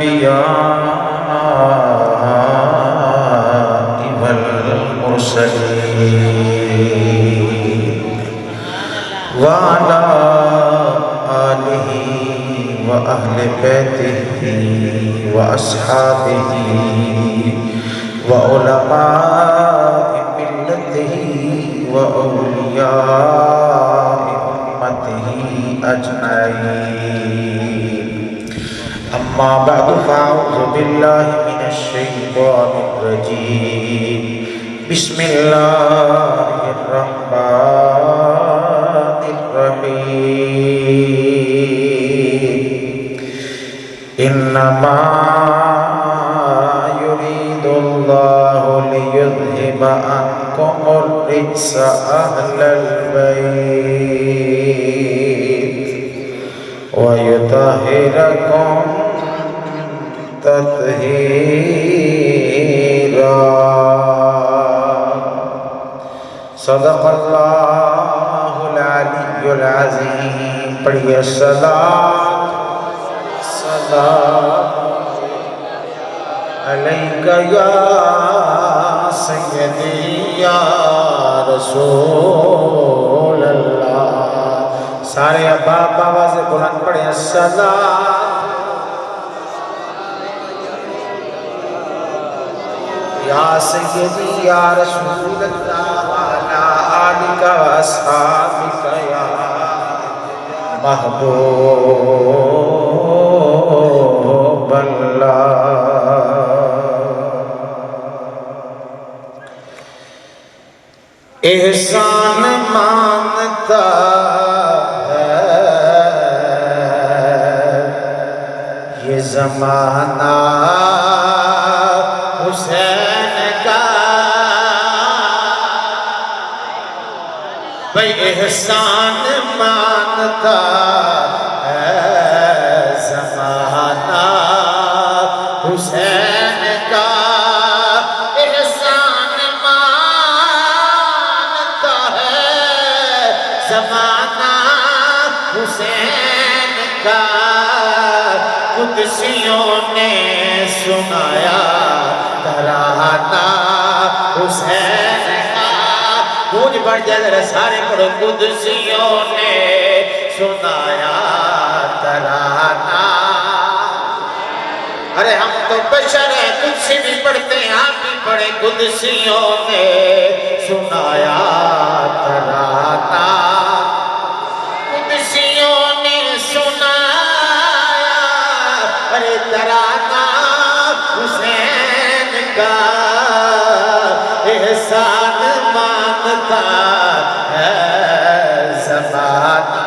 الأنبياء والمرسلين وعلى آله وأهل بيته وأصحابه وعلماء ملته وأولياء أمته أجمعين. أما بعد فأعوذ بالله من الشيطان الرجيم. بسم الله الرحمن الرحيم. إنما يريد الله ليذهب عنكم الرجس أهل البيت ويطهركم تطهيرا. صدق اللہ العلی العظیم. پڑھیے السلام علیکہ یا سیدی یا رسول اللہ. سارے اباب آواز بلند پڑھیں السلام یا سیدی یا رسول اللہ وعلا آلک و اصحابک یا محبوب اللہ. احسان مانتا ہے یہ زمانہ حسین کا. بھئی احسان مانتا ہے زمانہ حسین کا. احسان مانتا ہے زمانہ حسین کا. قدسیوں نے سنایا ترانہ حسین کا. گونج بڑھ جائے ذرا سارے پڑھو. قدسیوں نے سنایا ترانہ. ارے ہم تو بشر ہیں قدسی بھی پڑھتے ہیں آپ بھی پڑھے. قدسیوں نے سنایا ترانہ. قدسیوں نے سنایا ارے ترانہ حسین کا. احسان مانتا ہے زمانہ.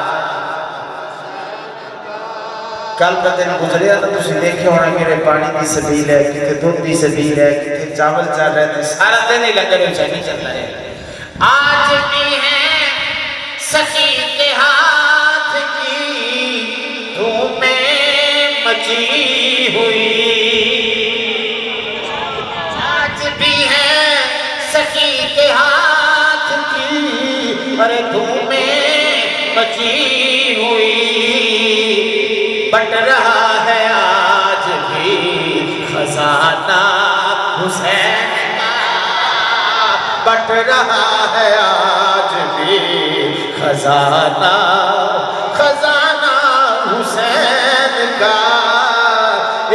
کل کا دن گزریا تو تسی دیکھے ہونا میرے پانی دی سبیل ہے کتے دودھ دی سبیل ہے کتے چاول چل رہے تھے. سارا دن ہی لگا نہیں چاہیے چلتا ہے. آج بھی ہیں سخی کے ہاتھ کی دھومیں مچی ہوئی. آج بھی ہیں سخی کے ہاتھ کی ارے دھومیں مچی ہوئی. بٹ رہا ہے آج بھی خزانہ حسین کا. بٹ رہا ہے آج بھی خزانہ خزانہ حسین کا.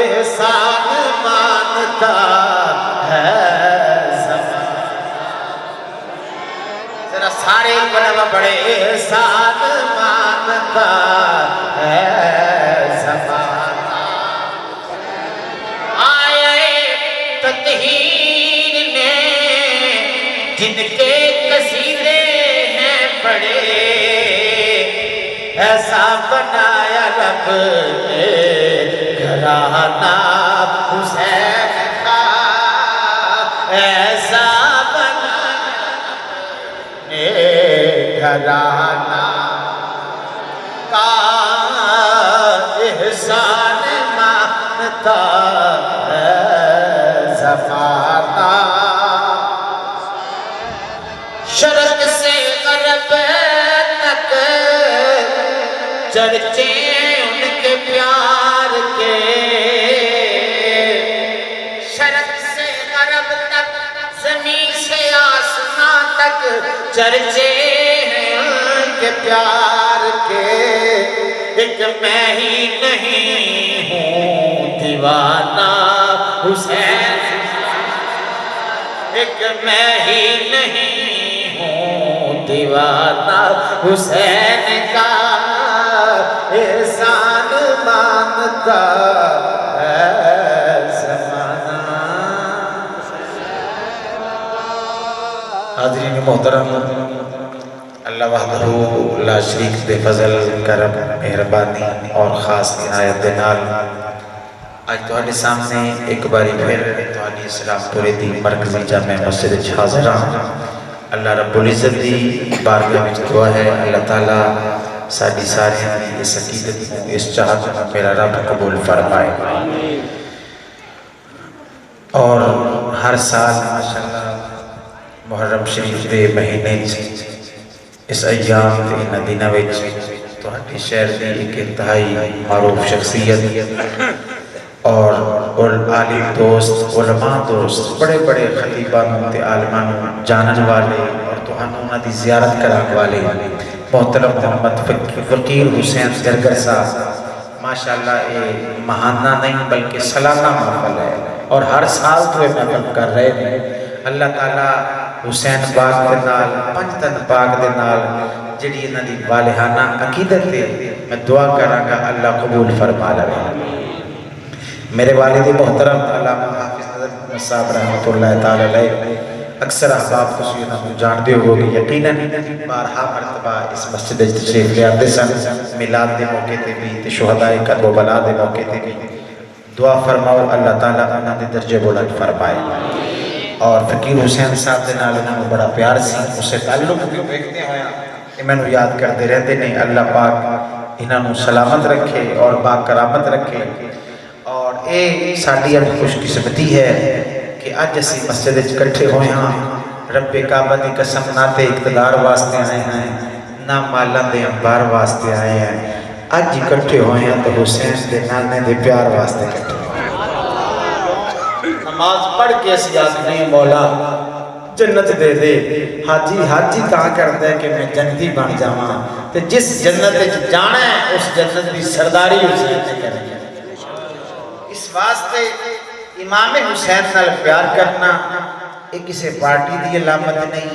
احسان مانتا ہے زمانہ. ذرا سارے بڑا بڑے. احسان مانتا ہے زمانہ. آئے تطہیر نے جن کے قصیدے ہیں پڑھے. ایسا بنایا رب نے گھرانہ حسین کا. ایسا بنایا نے گھرانہ کا. احسان مانتا ہے زمانہ. شرق سے غرب تک چرچے ان کے پیار کے. تک چرچے ہیں ان کے پیار کے، ایک میں ہی نہیں ہوں دیوانہ حسین، ایک میں ہی نہیں ہوں دیوانہ حسین کا، احسان مانتا ہے زمانہ۔ حاضرین محترم، اللہ وحدہ لا شریک دے فضل کرم مہربانی اور خاص عنایت دے نال آج تہاڈے سامنے ایک باری پھر تہاڈی اسلام پورے دی مرکزی جامع مسجد وچ حاضر ہاں۔ اللہ رب العزت دی بارگاہ وچ دعا ہے اللہ تعالیٰ ساری ساری اس عقیدت کو اس چاہت کو میرا رب قبول فرمائے، اور ہر سال ماشاءاللہ محرم شریف دے مہینے اس ایام دے ان دنوں وچ تہاڈے شہر دی ایک انتہائی معروف شخصیت اور عالم دوست، علماء دوست، بڑے بڑے خطیبان تے عالمان جانن والے اور تہانوں انہاں دی زیارت کران والے محترم محمد فقیر حسین زرگر صاحب ماشاءاللہ یہ ماہانہ نہیں بلکہ سالانہ محفل ہے، اور ہر سال تو یہ محفل کر رہے ہیں۔ اللہ تعالیٰ حسین پاک دے نال، پنجتن پاک دے نال جڑی انہاں دی والہانہ عقیدت ہے، میں دعا کراں گا اللہ قبول فرما لے۔ میرے والد محترم علامہ حافظ نظر محمد صاحب رحمۃ اللہ تعالی علیہ اکثر احباب تسی انہاں کو جانتے ہو گے، یقیناً بارہا مرتبہ اس مسجد وچ تشریف لے آتے سن، میلاد دے موقع تے بھی تے شہداء کربلا دے موقع تے بھی۔ دعا فرماؤ اللہ تعالیٰ انہاں دے درجے بلند فرمائے، اور فقیر حسین صاحب دے نال انہاں کو بڑا پیار سی، اس سے تعلق بھی دیکھتے ہویا کہ میں نے یاد کرتے رہتے نہیں۔ اللہ پاک انہاں کو سلامت رکھے اور با کرامت رکھے، اور اے ساڈی خوش قسمتی ہے کہ اج اسی مسجد وچ اکٹھے ہوئے ہاں۔ رب کعبہ دی قسم نہ تے اقتدار واسطے آئے ہیں نہ مالاں دے انبار واسطے آئے ہیں، اج اکٹھے ہوئے ہیں تو حسین دے نانے دے پیار واسطے اکٹھے ہوئے ہیں۔ نماز پڑھ کے اسی آخری مولا جنت دے دے، حاجی کہاں کرتا ہے کہ میں جنتی بن جاواں، تے جس جنت وچ جانا ہے اس جنت دی سرداری حسین نے کرنی ہے۔ اس واسطے امام حسین نال پیار کرنا ایک کسی پارٹی دی علامت نہیں،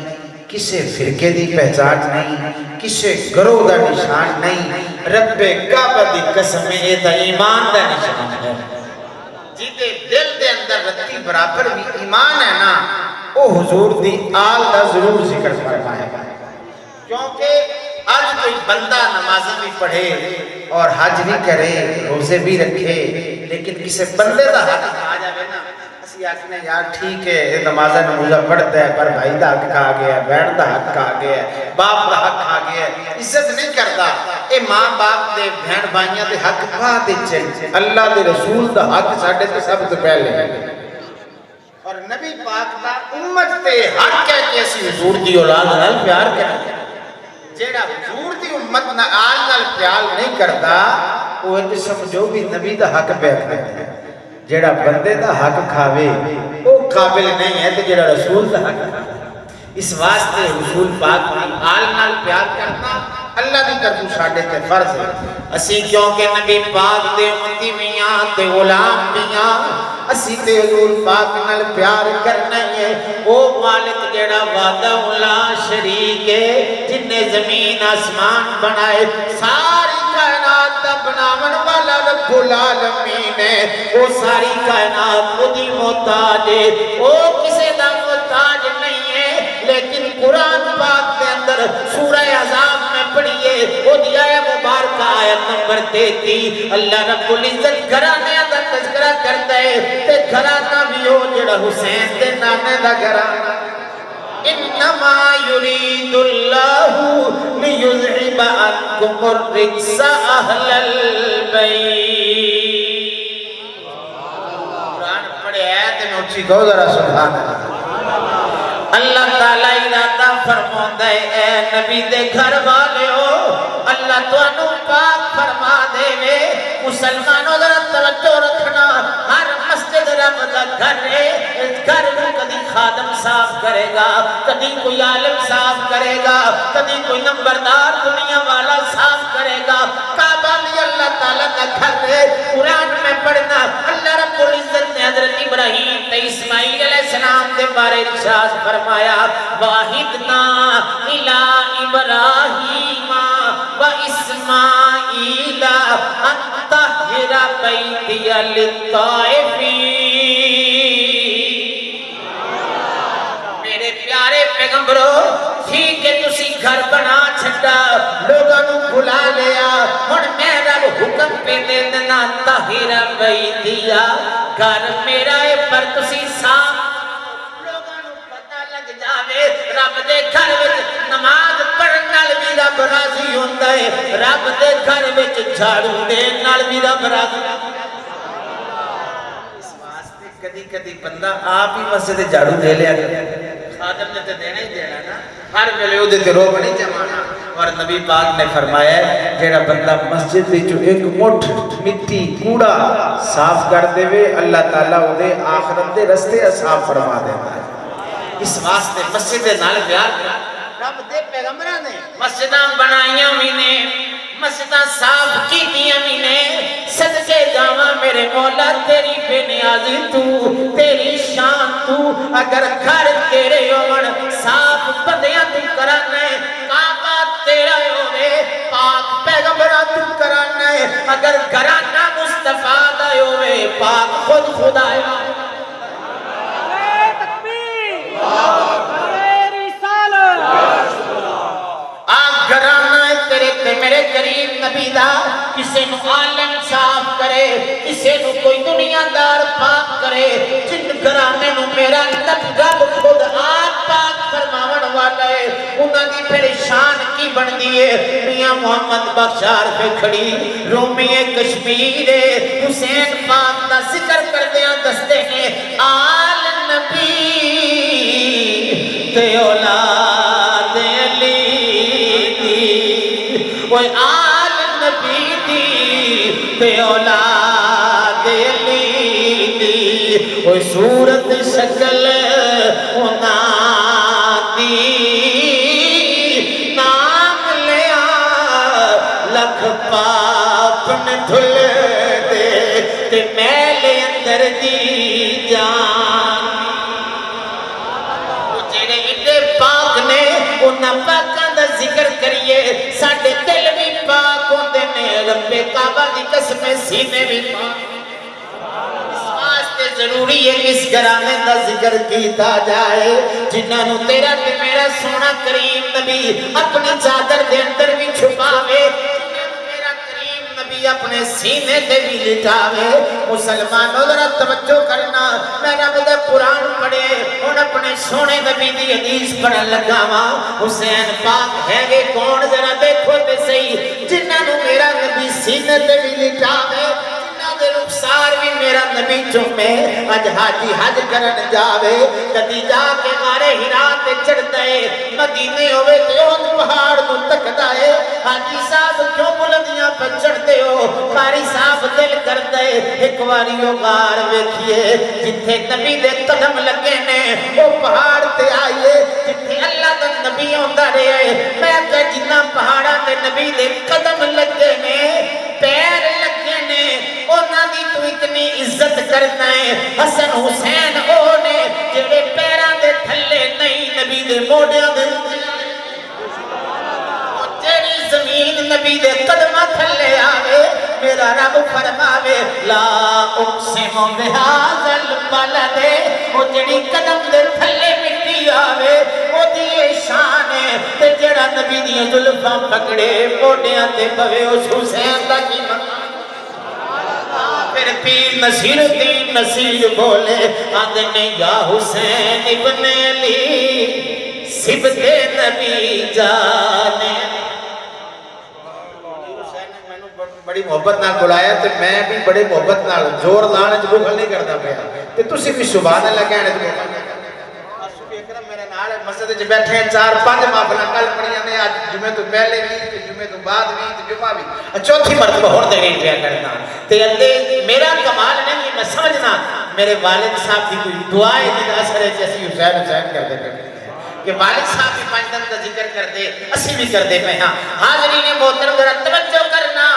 کسی فرقے دی پہچان نہیں، کسی گروہ دا نشان نہیں، رب کعبہ دی قسم اے دا ایمان دا نشان ہے۔ جیتے دل دے اندر رتی برابر بھی ایمان ہے نا، او حضور دی آل دا ضرور ذکر فرمایا ہے، کیونکہ آج کوئی بندہ نمازیں بھی پڑھے اور حج بھی کرے، روزے بھی رکھے، لیکن کسی بندے دا حق کھا جاوے نا، اسی آکھنے یار ٹھیک ہے یہ نمازہ نموزہ پڑھتا ہے پر بھائی دا حق کھا گیا ہے، بہن دا حق کھا گیا ہے، باپ دا حق کھا گیا ہے، عزت نہیں کرتا۔ اے ماں باپ دے بہن بھائیاں دے حق بعد چل، اللہ دے رسول دا حق ساڈے تے سب تو پہلے ہے، اور نبی پاک دا امت تے حق ہے کہ اسی حضور دی اولاد نال پیار کریں۔ جیڑا حضور دی امت آل نال پیار نہیں کرتا وہ ایک سمجھو بھی نبی دا حق پہ کرتا ہے، جیڑا بندے دا حق کھاوے وہ قابل نہیں ہے، تو جیڑا رسول دا حق کھاوے۔ اس واسطے رسول پاک دی آل نال پیار کرنا اللہ دی طرف ساڈے تے فرض ہے۔ اسی کیونکہ نبی پاک دے امتی میاں تے غلام میاں، اسی تے حضور پاک نال پیار کرنا ہے۔ او مالک جڑا وعدہ لا شریک ہے، جن نے زمین آسمان بنائے، ساری کائنات دا بناون والا رب العالمین ہے، وہ ساری کائنات خودی محتاج ہے، وہ کسی دا محتاج نہیں ہے۔ لیکن قرآن پاک کے اندر سورہ عذاب میں پڑھئے، وہ دیا ہے مبارکہ آیت نمبر 33، اللہ رب العزت گھرانے دا تذکرہ کرتا ہے، تے گھرانا بھی ہو جڑا حسین دے نانے دا گھرانا۔ انما یرید اللہ لیذہب عنکم الرجس اہل البیت۔ قرآن پڑھے آیت میں اچھی کہو ذرا سبحان اللہ۔ اللہ تعالیٰ ارادہ فرماتا ہے اے نبی دے گھر والے ہو، اللہ تو انہوں پاک فرما دے وے۔ مسلمانوں ذرا توجہ رکھنا، ہر مسجد رب دا گھر ہے، اس گھر میں کدی خادم صاف کرے گا، کبھی کوئی عالم صاف کرے گا، کبھی کوئی نمبردار دنیا والا صاف کرے گا۔ کعبہ بھی اللہ تعالیٰ کا گھر ہے۔ قرآن میں پڑھنا اللہ رب العزت نے حضرت ابراہیم تے اسماعیل علیہ السلام کے بارے ارشاد فرمایا، واحدنا الی ابراہیم و اسماعیل ان طہر بیتی للطائفین۔ میرے پیارے پیغمبرو، ٹھیک ہے تسی گھر بنا چھڑا، لوگاں نو بلا لیا، ہن میں رب حکم پہ دے دینا طہر بیتی، گھر میرا ہے پر تسی صاف، لوگاں نو پتہ لگ جاوے رب دے گھر وچ نماز پڑھن نال بھی رب راضی ہوندا ہے، رب دے گھر وچ جھاڑو دین نال بھی رب راضی۔ اس واسطے کدی کدی بندہ آپ ہی مسجد جھاڑو دے لیا کرے، خادم نے تے دینا ہی دینا نا، ہر ویلے او دے تے روب نہیں جمانا۔ اور نبی پاک نے فرمایا ہے جیڑا بندہ مسجد وچوں ایک مٹھ مٹی کوڑا صاف کر دے وے، اللہ تعالیٰ او دے آخرت دے رستے صاف فرما دیتا ہے۔ اس واسطے مسجد دے نال پیار رب دے پیغمبراں نے مسجداں بنائیاں وی نے، مسجداں صاف کیتیاں وی نے۔ صدقے جاواں میرے مولا تیری بے نیازی تو، تیری شان تو، اگر گھر تیرے ہون صاف بندیاں تو کرانا ہے، کعبہ تیرا ہوئے پاک پیغمبراں تو کرانا ہے، اگر گھرانہ مصطفیٰ دا ہوئے پاک خود خدا ہے۔ میرے کریم نبی دا کسے نو عالم صاف کرے، کسے نو کوئی دنیا دار پاک کرے، جن گھرانے نو میرا رب خود آپ پاک فرماون والا ہے، انہاں دی پھر شان کی بن دیئے۔ میاں محمد بخشار پہ کھڑی رومی کشمیر حسین پاک دا ذکر کر دیاں دستے ہیں، آل نبی تے اولاد علی، کوئی آل نبی دی تے اولاد علی دی، کوئی صورت شکل انہاں دی، نام لیا لکھ پاپ نے دھل دے تے میلے اندر دی جان۔ وہ جڑے اڈے پاک نے انہاں پاکاں دا ذکر کریے، ساڑھے دل بھی پاک ہوندے نے، رب کعبہ دی قسم سینے بھی پاک۔ اس واسطے ضروری ہے اس گھرانے دا ذکر کیتا جائے، جنہاں نو تیرا تے میرا سونا کریم نبی اپنی چادر دے اندر بھی چھپاوے، اپنے سینے دے بھی لٹاوے۔ مسلمانوں ذرا توجہ کرنا، میں رب دے قرآن پڑھے اور اپنے سونے نبی دی حدیث پڑھن لگا وا۔ حسین پاک ہے گے کون ذرا دیکھو تے صحیح، جنہاں نو میرا نبی سینے دے بھی لٹاوے، جنہاں دے رخسار بھی میرا نبی چومے۔ اج حاجی حج کرن جاوے، کدی جا کے غارِ حرا تے چڑھدا ہے، مدینے ہوئے تے اون پہاڑ نو تکدا ہے، حاجی صاحب کیوں بلندیاں پہ چڑھتے ہو؟ قاری صاحب دل کرتا ہے ایک واری وہ غار ویکھیے جتھے نبی دے قدم لگے نے، وہ پہاڑ تے آئیے جتھے اللہ دا نبی ہوندا رہے۔ میں کہ جنہ پہاڑاں تے نبی دے قدم لگے نے، پیر لگے نے، انہاں دی تو اتنی عزت کرنا ہے۔ حسن حسین او نے جڑے پیراں دے تھلے نہیں نبی دے موڈیاں دے، تیری زمین نبی دے قدمہ تھلے آوے، میرا رب فرماوے لا اقسم بہذا البلد، وہ جڑی قدم دے تھلے مٹی آوے وہ دی شان ہے، تے جڑا نبی دی زلفاں پکڑے موڈیاں تے پوے اس حسین دا کی مقام۔ پھر پیر نصیر الدین نصیر بولے آدھنے یا حسین ابن علی سبت نبی جانے۔ بڑی محبت نال بلایا تے میں بھی بڑے محبت نال زور لانے جو بخل نہیں کرتا پیا تے تسی بھی سبحان اللہ کہنے جو بخل نہیں کرتا۔ صوفی اکرم میرے نال مسجد وچ بیٹھے ہیں، 4-5 محفلاں کل پڑھیاں نے، اج جمعے تو پہلے بھی تے جمعے تو بعد بھی تے جمعہ بھی، چوتھی مرتبہ ہور دے پیا کرنا تے اندے میرا کمال نہیں میں سمجھنا میرے والد صاحب کی کوئی دعائیں دی اثر ہے جیسی حسین حسین کر دے کہ والد صاحب بھی پانچ دن کا ذکر کر دے اسی بھی کر دے پہ ہاں حاضرین محترم ذرا توجہ کرنا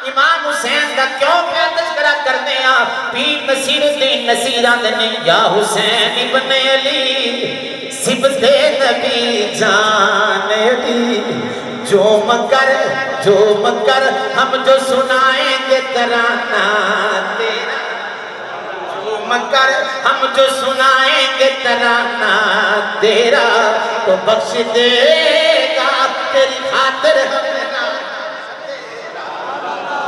امام حسین دا کیوں پہ تذکرہ کرنے ہاں پیر نصیر الدین نصیران دنے یا حسین ابن علی سبت نبی جان علی جو مکر ہم جو سنائیں گے ترانہ تیرا جو مکر ہم جو سنائیں گے ترانہ تیرا تو بخش دے گا تیری خاطر ہمیں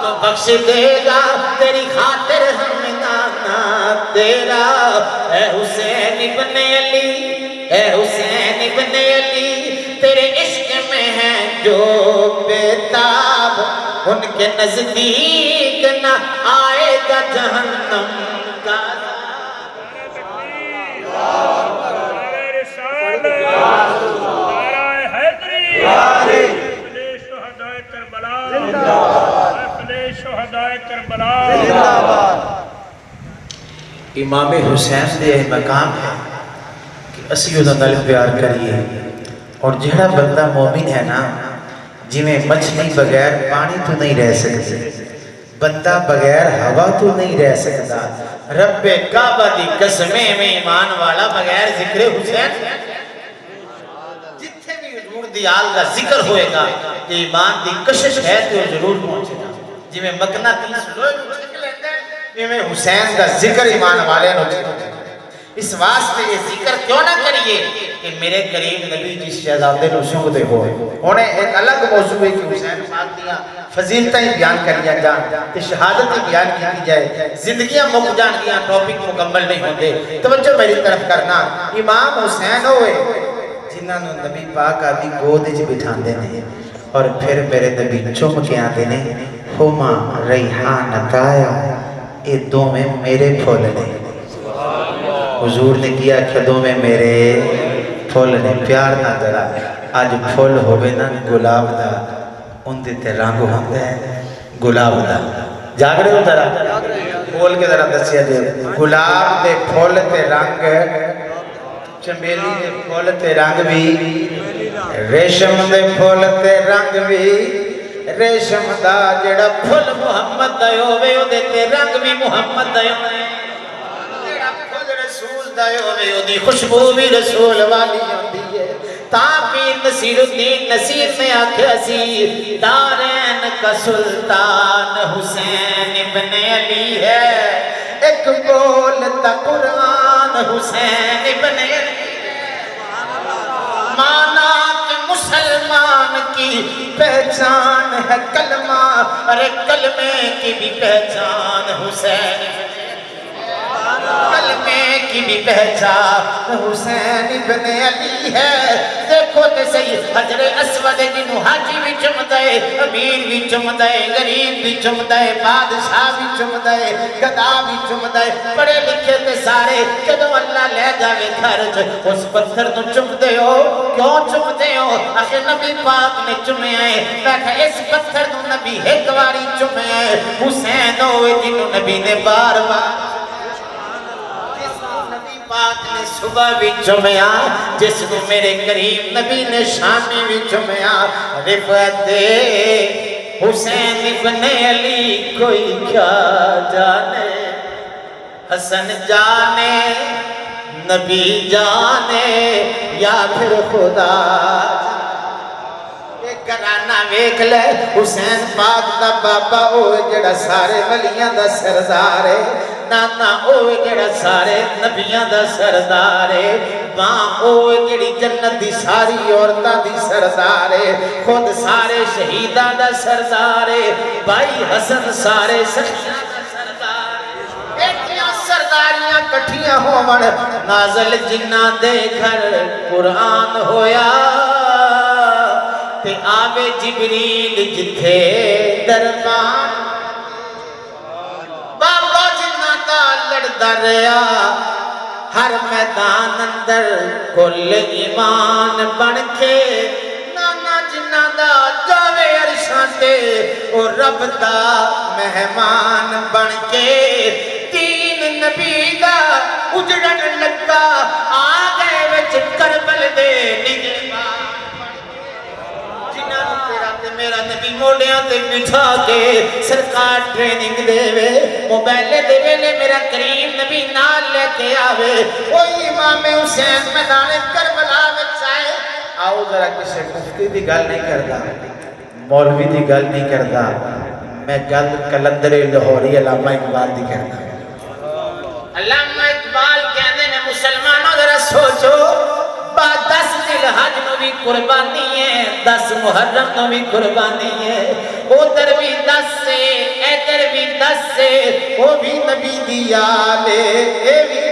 تو بخش دے گا تیری خاطر ہمیں نانا تیرا اے حسین ابن علی اے حسین ابن علی تیرے عشق میں ہیں جو بیتاب ان کے نزدیک نہ آئے گا جہنم کا امام حسین دے مقام ہے کہ اسی اُدھا دل پیار کریے اور جہاں بندہ مومن ہے نا جی میں مچھلی بغیر پانی تو نہیں رہ سکتی بندہ بغیر ہوا تو نہیں رہ سکتا رب کعبہ دی قسمیں میں ایمان والا بغیر ذکر حسین جتھے بھی حضور دی آل کا ذکر ہوئے گا کہ ایمان دی کشش ہے تو ضرور پہنچے گا جی میں مکنہ تیس لوئے مجھے لیتے ہیں جی میں حسین کا ذکر ایمان والے نوچے اس واسطے یہ ذکر کیوں نہ کریے کہ میرے کریم نبی جس شہزادے نو سنگ دے ہوئے انہیں ایک الگ موضوع ہے کہ حسین پاک دیا فضیلتیں بیان کریا جان کہ شہادتیں بیان کی جائے زندگیاں مک جان گیا ٹاپک مکمل نہیں ہوندے توجہ میری طرف کرنا امام حسین ہوئے جنہاں نو نبی پاک آدھی گود جی بٹھان دینے اور پھر میرے نبی چم کے آتے نے ہما ریحان تایا اے دو میں میرے پھول نے حضور نے کیا کھدوں میں میرے پھول نے پیار نہ ذرا آج پھول ہوئے نا گلاب دا ان دیتے رنگ ہوندے ہیں گلاب دا جاگ رہے ہو ذرا پھول کے ذرا دسیا دے گلاب دے پھول تے رنگ چمیلی دے پھول تے رنگ بھی ریشم دے پھول تے رنگ بھی ریشم دا جڑا پھول محمد دا ہوئے او دیتے رنگ بھی محمد دا ہوئے دی خوشبو بھی رسول والی ہوندی ہے تاپیر نصیر الدین نصیر میں آکھے اسی دارین کا سلطان حسین ابن علی ہے ایک بولتا قرآن حسین ابن علی ہے مانا کہ مسلمان کی پہچان ہے کلمہ ارے کلمے کی بھی پہچان حسین کلمے کی بھی پہچان حسین ابن علی ہے دیکھو تے صحیح حجر اسود جنہوں حاجی بھی چمدے امیر بھی چمدے غریب بھی چمدے بادشاہ بھی چمدے گدا بھی چمدے پڑھے لکھے تے سارے جدو اللہ لے جاوے گھر اس پتھر تو چمدے ہو کیوں چمدے ہو آخر نبی پاک نے چمے آئے بیٹھا اس پتھر تو نبی ایک واری چمے آئے حسین ہوئے جنہوں نبی نے بار بار پاک نے صبح بھی چمیا جس کو میرے کریم نبی نے شامی بھی چمیا رفعت حسین ابن علی کوئی کیا جانے حسن جانے نبی جانے یا پھر خدا گرانا ویکھ لے حسین پاک دا بابا ہوئے جڑا سارے ولیاں دا سردار ہے نانا ہوئے جڑا سارے نبیاں دا سردار ہے ماں ہوئے جڑی جنت دی ساری عورتاں دی سردار ہے خود سارے شہیداں دا سردار ہے بھائی حسن سارے سخیاں دا سردار ہے ایکیاں سرداریاں کٹھیاں ہومن نازل جنہ دے گھر قرآن ہویا تے آوے جبریل جتھے دربان بابا جنہ دا لڑدا رہیا ہر میدان اندر کل ایمان بن کے نانا جنہ دا جاوے عرشاں تے او رب دا مہمان بن کے تین نبی دا اجڑن لگا آ گئے وچ کربل دے نگہبان جنہاں تیرا تے میرا نبی موڑیاں تے بٹھا کے سرکار ٹریننگ دے وے موبائل دے ویلے میرا کریم نبی نال لے کے آوے کوئی امام حسین میدان کربلا وچ آئے آؤ ذرا کسی مفتی دی گل نہیں کردا مولوی دی گل نہیں کردا میں گل کلندر لاہوری علامہ اقبال دی کردا علامہ اقبال کہندے نے مسلمانوں ذرا سوچو 10 ذی الحج نو بھی قربانی ہے 10 محرم نو بھی قربانی ہے ادھر بھی 10 سے ادھر بھی 10 سے وہ بھی نبی دی آل اے بھی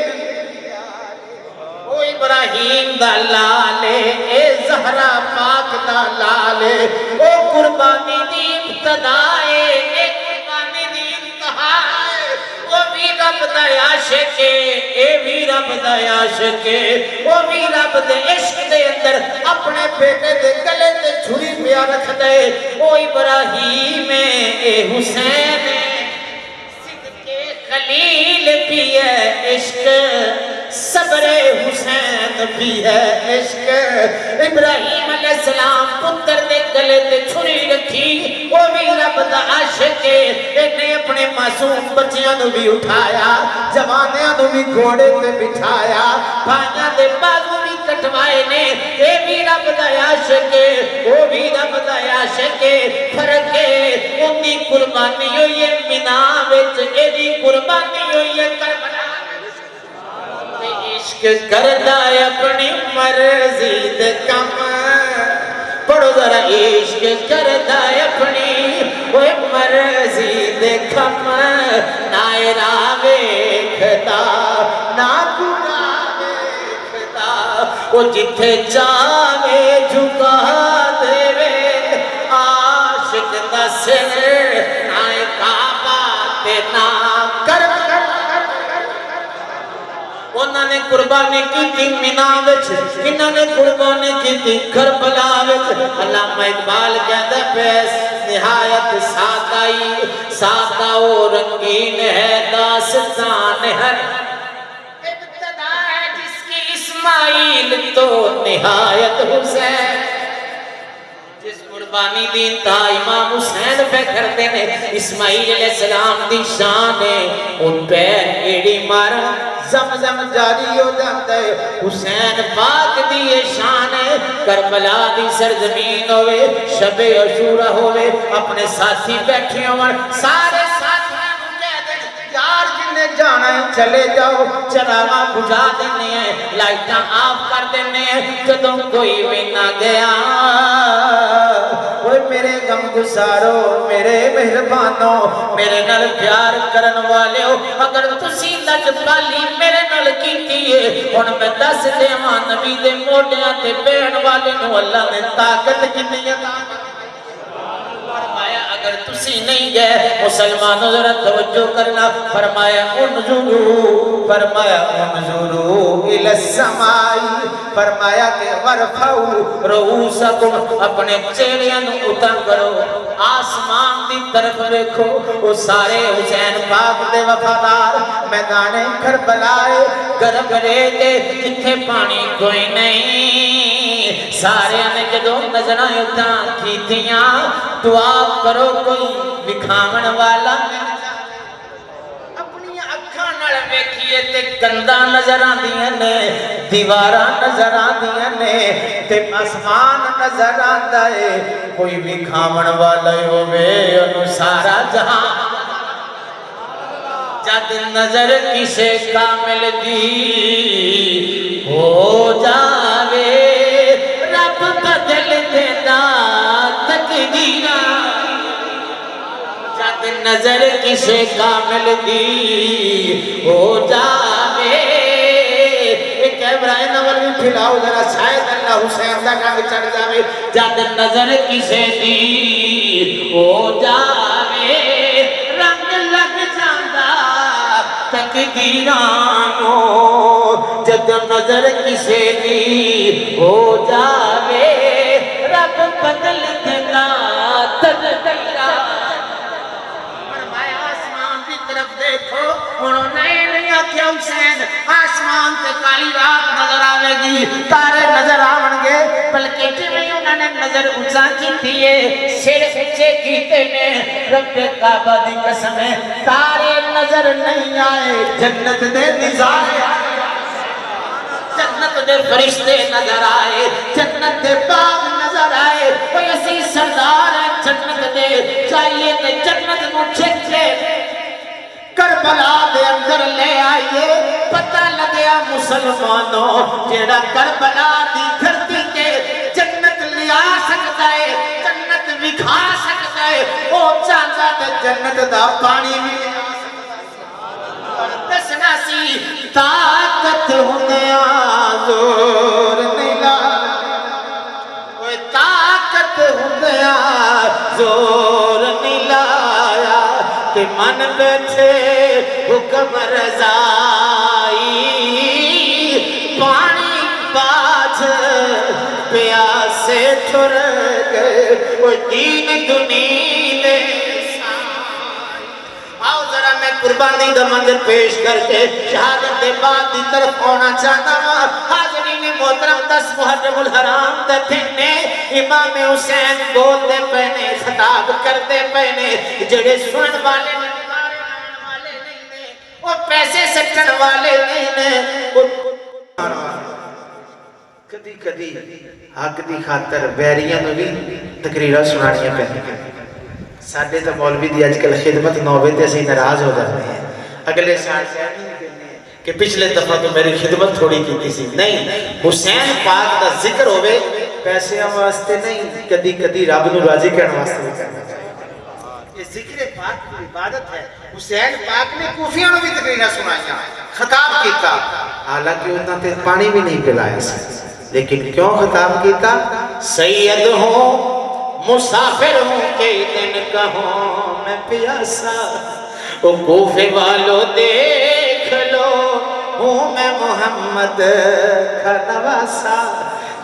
او ابراہیم دا لالے اے زہرا پاک دا لالے او قربانی دی ابتدا ہے اے قربانی دی انتہا ہے وہ بھی رب دا عاشق ہے اے بھی رب دا عاشق ہے وہ بھی رب دے عشق دے اندر اپنے بیٹے دے گلے تے چھری پیا رکھ دے او ابراہیم ہے اے حسین ہے صدق خلیل بھی ہے عشق صبر حسین بھی ہے عشق ابراہیم علیہ السلام پتر دے گلے تے چھری رکھی وہ بھی رب دا عاشق ہے انہیں اپنے معصوم بچیاں نو بھی اٹھایا جوانیاں نو بھی گھوڑے تے بٹھایا بھائیاں دے بازو بھی کٹوائے نے اے بھی رب دا عاشق ہے وہ بھی رب دا عاشق ہے فرق ہے اُنی قربانی ہوئی ہے مینا وچ اے دی قربانی ہوئی ہے کربلا عشق کردہ اپنی مرضی دے کم پڑھو ذرا عشق کردہ اپنی مرضی دے کم نہ راویکھتا نہ گناہ ویکھتا وہ جتھے جاوے جھکا دے وے عاشق دا سر نہ کعبہ تے نہ کرم انہوں نے قربانی کی تھی مینا وچ انہوں نے قربانی کی تھی کربلا وچ علامہ اقبال کہتا پیس نہایت سادائی سادہ و رنگین ہے داستان ہر ابتدا ہے جس کی اسماعیل تو نہایت حسین جس قربانی دی انتہا امام حسین پہ کرتے ہیں اسماعیل علیہ السلام دی شان ہے ان پیر ایڑی مارا زمزم جاری ہو جاتا ہے حسین پاک دی شان ہے کربلا دی سرزمین ہوئے شب عاشورہ ہوئے اپنے ساتھی بیٹھے ہوئے سارے ساتھیاں کو کہہ دیں یار جنہیں جانا ہے چلے جاؤ چراغا بجھا دینے ہیں لائٹاں آف کر دینے ہیں جدوں کوئی بھی نہ گیا میرے غم گسارو میرے مہربانوں میرے نال پیار کرن والے ہو اگر تسی لج پالی میرے نال کیتی ہے ہن میں دس دیواں نبی دے موڈیاں تے بہن والے نو اللہ نے طاقت کتنی عطا فرمایا اگر تسی نہیں گئے مسلمانوں ذرا توجہ کرنا فرمایا انظروا الی السماء فرمایا کہ ورفعوا رؤوسکم اپنے چہریاں نو اونچا کرو آسمان دی طرف دیکھو وہ سارے حسین پاک دے وفادار میدان کربلا گرگرے دے جتھے پانی کوئی نہیں سارے نے جدوں نظراں اونچا کیتیاں دعا کرو کوئی دکھاون والا اپنی اکھاں نال ویکھیے تے کندا نظر آندیاں نے دیواراں نظر آندیاں نے تے آسمان نظر آندا ہے کوئی دکھاون والا ہوے اونوں سارا جہاں جد نظر کسے کامل دی ہو جاوے رب بدل دیندا تقدیراں جد نظر کسے کامل دی ہو جاوے کیمرہ نور بھی پھیلاؤ ذرا شاید اللہ حسین دا رنگ چڑھ جاوے جد نظر کسے دی ہو جاوے رنگ لگ جاندا تقدیرانو جد نظر کسے دی ہو جاوے رب بدل دیندا تقدیراں فرمایا آسمان کی طرف دیکھو انہیں نہیں آکھیا حسین آسمان تے کالی رات نظر آوے گی تارے نظر آون گے بلکہ جویں انہوں نے نظر اونچا کیتی ہے سر اونچے کیتے نے رب کعبہ دی قسم ہے تارے نظر نہیں آئے جنت دے نظارے جنت دے فرشتے نظر آئے جنت دے باغ نظر آئے کوئی اسی سردار ہے جنت دے چاہیے کہ جنت نو چھک چھے کربلا دے اندر لے آئیے پتہ لگیا مسلمانوں جیڑا کربلا دی دھرتی کے جنت لیا سکتا ہے جنت وکھا سکتا ہے وہ چاہتا ہے جنت دا پانی بھی دسنا سی طاقت ہوندیا زور نہیں لایا کوئی طاقت ہوندیا زور نہیں لایا کہ من بیٹھے حکم رضائی پانی باجھ پیاسے ٹھر گئے کوئی دین دنیلے آؤ ذرا میں قربانی دا منظر پیش کر کے شہادت دے بعد دی طرف ہونا چاہتا ہوں حاضرین محترم 10 محرم الحرام دے تھنے امام حسین بول دے پہنے خطاب کر دے پہنے جڑے سنن والے نہیں نے وہ پیسے سٹن والے نہیں نے کدی کدی حق دی خاطر بیریاں نو بھی تقریرہ سنانیاں پہنے ساڑھے تو مولوی دی آج کل خدمت نوبے تے سے ناراض ہو جاتے ہیں اگلے سال سے کہ پچھلے دفعہ تو میری خدمت تھوڑی کی کسی نہیں حسین پاک دا ذکر ہوئے پیسے ہم واسطے نہیں کدی کدی رب نو راضی کرنے واسطے بھی کرنا چاہیے یہ ذکر پاک کی عبادت ہے حسین پاک نے کوفیاں نو بھی تقریرہ سنایا خطاب کیتا حالانکہ انہوں نے پانی بھی نہیں پلائے لیکن کیوں خطاب کیتا سید ہوں مسافر ہوں کئی دن کہوں میں پیاسا او کوفے والو دیکھ لو ہوں میں محمد کا نواسا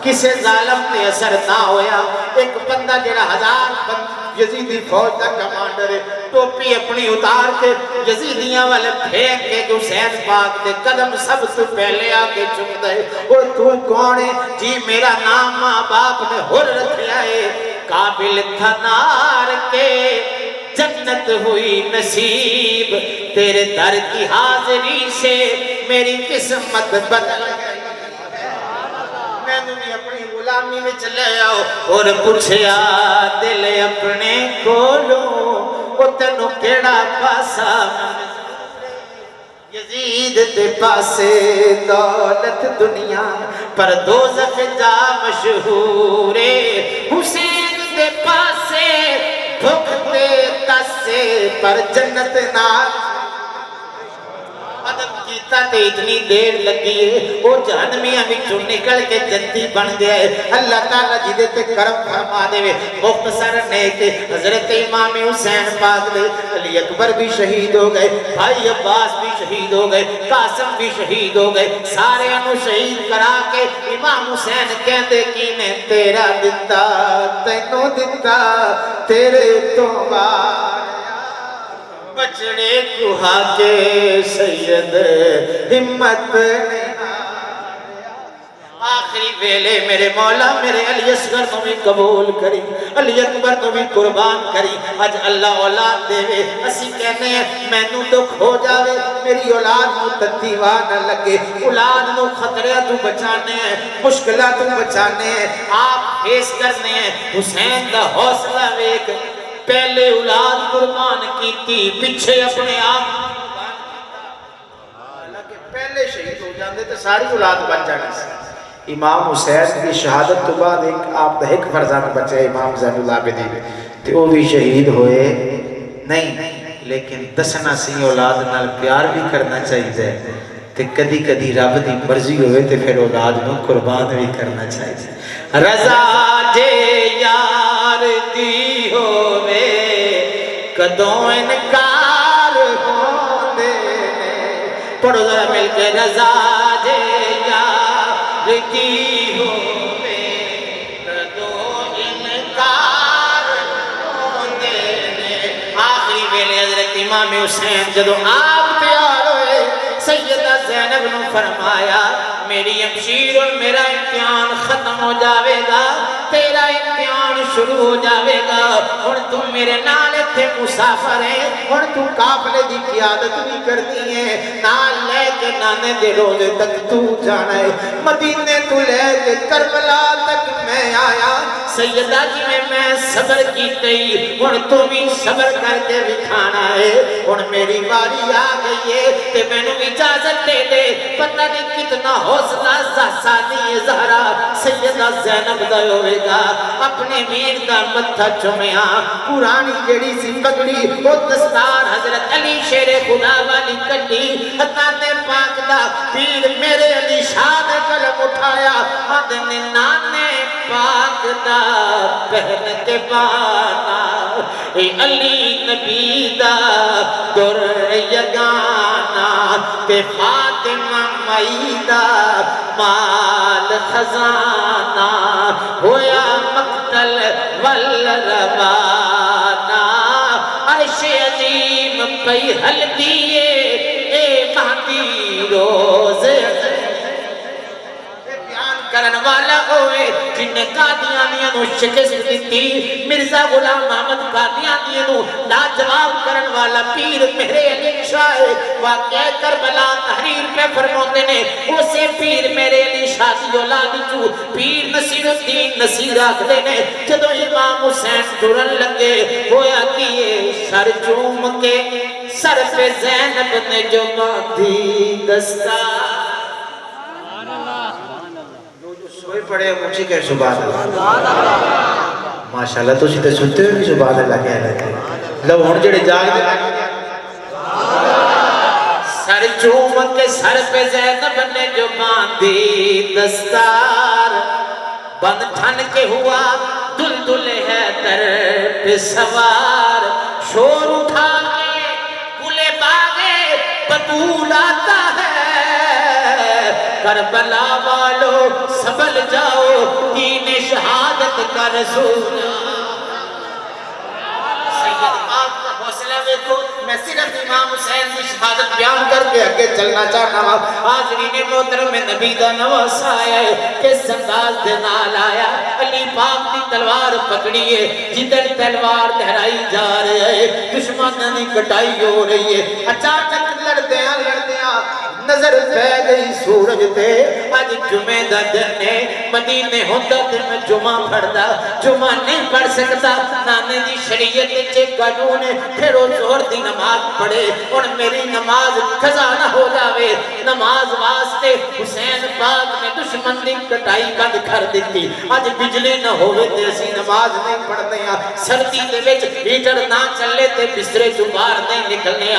کسے ظالم نے اثر نہ ہویا ایک بندہ جڑا 1000 یزیدی فوج کا کمانڈر ہے ٹوپی اپنی اتار کے یزیدیاں والے پھینک کے حسین پاک دے قدم سب سے پہلے آگے چک دے اور تو کون ہے جی میرا نام ماں باپ نے ہر رکھیا ہے قابل تھا نار کے جنت ہوئی نصیب تیرے در کی حاضری سے میری قسمت بدل گئی میں نے اپنی غلامی میں چلے آؤ اور پوچھیا دل اپنے کھولو وہ تینو کیڑا پاسا یزید دے پاسے دولت دنیا پر دوزخ جا مشہورے حسین دے پاسے بھکتے تسے پر جنت نال عدم کیتا تے اتنی دیر لگی ہے وہ جہنمیاں بھی جو نکل کے جنتی بن گیا ہے اللہ تعالیٰ جدے تے کرم فرما دے وے مختصر نیک حضرت امام حسین پاک دے علی اکبر بھی شہید ہو گئے بھائی عباس بھی شہید ہو گئے قاسم بھی شہید ہو گئے سارے انو شہید کرا کے امام حسین کہتے کی نے تیرا دتا تینو دتا تیرے تو بار بچڑے کوہا کے سید ہمت نہیں آخری ویلے میرے مولا میرے علی اصغر تو بھی قبول کری علی اکبر تو بھی قربان کری آج اللہ اولاد دے وے اسی کہنے ہیں میں نو دکھ ہو جاوے میری اولاد نو تتیوہ نہ لگے اولاد نو خطرہ تو بچانے ہیں مشکلہ تو بچانے ہیں آپ فیس کرنے ہیں حسین دا حوصلہ ایک پہلے اولاد قربان کیتی پچھے اپنے آپ حالانکہ پہلے شہید ہو جاندے تو ساری اولاد بن جانے سے امام حسین کی شہادت تو بعد آپ دا ایک فرزند بچے امام زین العابدین تے وہ بھی شہید ہوئے نہیں لیکن دسنا سی اولاد نال پیار بھی کرنا چاہیے تے کدی کدی رب دی مرضی ہوئے تے پھر اولاد نو قربان بھی کرنا چاہیے رضا جے یار دی ہوئے کدوں انکار ہوندے پڑھو ذرا مل کے رضا جے یار دی ہوئے کدوں انکار ہوندے آخری ویلے حضرت امام حسین جدو آپ تیار فرمایا میری امشیر اور میرا امتحان ختم ہو جاوے گا تیرا امتحان شروع ہو جاوے گا اور تم میرے نالے تھے مسافر ہیں اور تم قافلے دی قیادت بھی کرتی ہیں نال لے کے نانے دے روزے تک تو جانا ہے مدینے تو لے کے کربلا تک میں آیا سیدہ جی میں صبر کی تئی اور تمہیں صبر کر کے بٹھانا ہے اور میری باری آ گئی ہے کہ میں نے اجازت دے دے پتہ نہیں کتنا حوصلہ سادی زہرا سیدہ زینب دا ہوئے گا اپنے میر دا متھا چمیا پرانی جڑی سی پگڑی وہ دستار حضرت علی شیر خدا والی کڈی حضرت پاک دا پیر میرے علی شاہ نے قلم اٹھایا آدھنے نانے پاک دا پہن کے بانا اے علی نبی دا در یگانا تے فاطمہ مائدہ مال خزانہ ہویا مقتل والروانا عرش عظیم پئی حل دیئے اے مہدی روز کرن والا ہوئے جن نے قادیانیاں نو شکست دیتی مرزا غلام محمد قادیانیاں نو لاجواب کرن والا پیر میرے علی شاہ واقعہ کربلا تحریر پہ فرموتے نے اسے پیر میرے علی شاہ کی اولادی جو پیر نصیر الدین نصیر آخدے نے جدو امام حسین ٹرن لگے ہویا کیے سر چوم کے سر پہ زینب نے جو باندھی دستار کوئی پڑھے مجھے کہ سبحان اللہ ماشاءاللہ تو سیدھے سنتے ہوئے بھی سبحان اللہ کہہ رہے تھے لو ہون جڑے جاگ دے سر چوم کے سر پہ زینب نے جو باندھی دستار بند ٹھن کے ہوا دل ہے در پہ سوار شور اٹھا کے کلے باغے بطول آتا ہے کربلا والو سبل جاؤ دین شہادت کا رسول سید پاک کا حوصلہ دیکھو میں صرف امام حسین کی شہادت بیان کر کے آگے چلنا چاہتا ہوں حاضرین محترم نبی دا نواز آیا ہے کس انداز دے نال آیا علی پاک دی تلوار پکڑیے جدھر تلوار لہرائی جا رہے ہیں دشمن نے کٹائی ہو رہی ہے اچانک لڑتے ہیں نظر پہ گئی سورج تے آج جمعہ دا دن ہے مدینے ہوندہ تے میں جمعہ پڑھدا جمعہ نہیں پڑھ سکتا نانے دی شریعت چے قانون ہے پھر وہ زور دی نماز پڑھے اور میری نماز قضا نہ ہو جاوے نماز واسطے حسین پاک نے دشمن دی کٹائی بند کر دیتی آج بجلی نہ ہوئے تے اسی نماز نہیں پڑھنے سردی دے وچ ہیٹر نہ چلے تے بسترے جو باہر نہیں نکلنے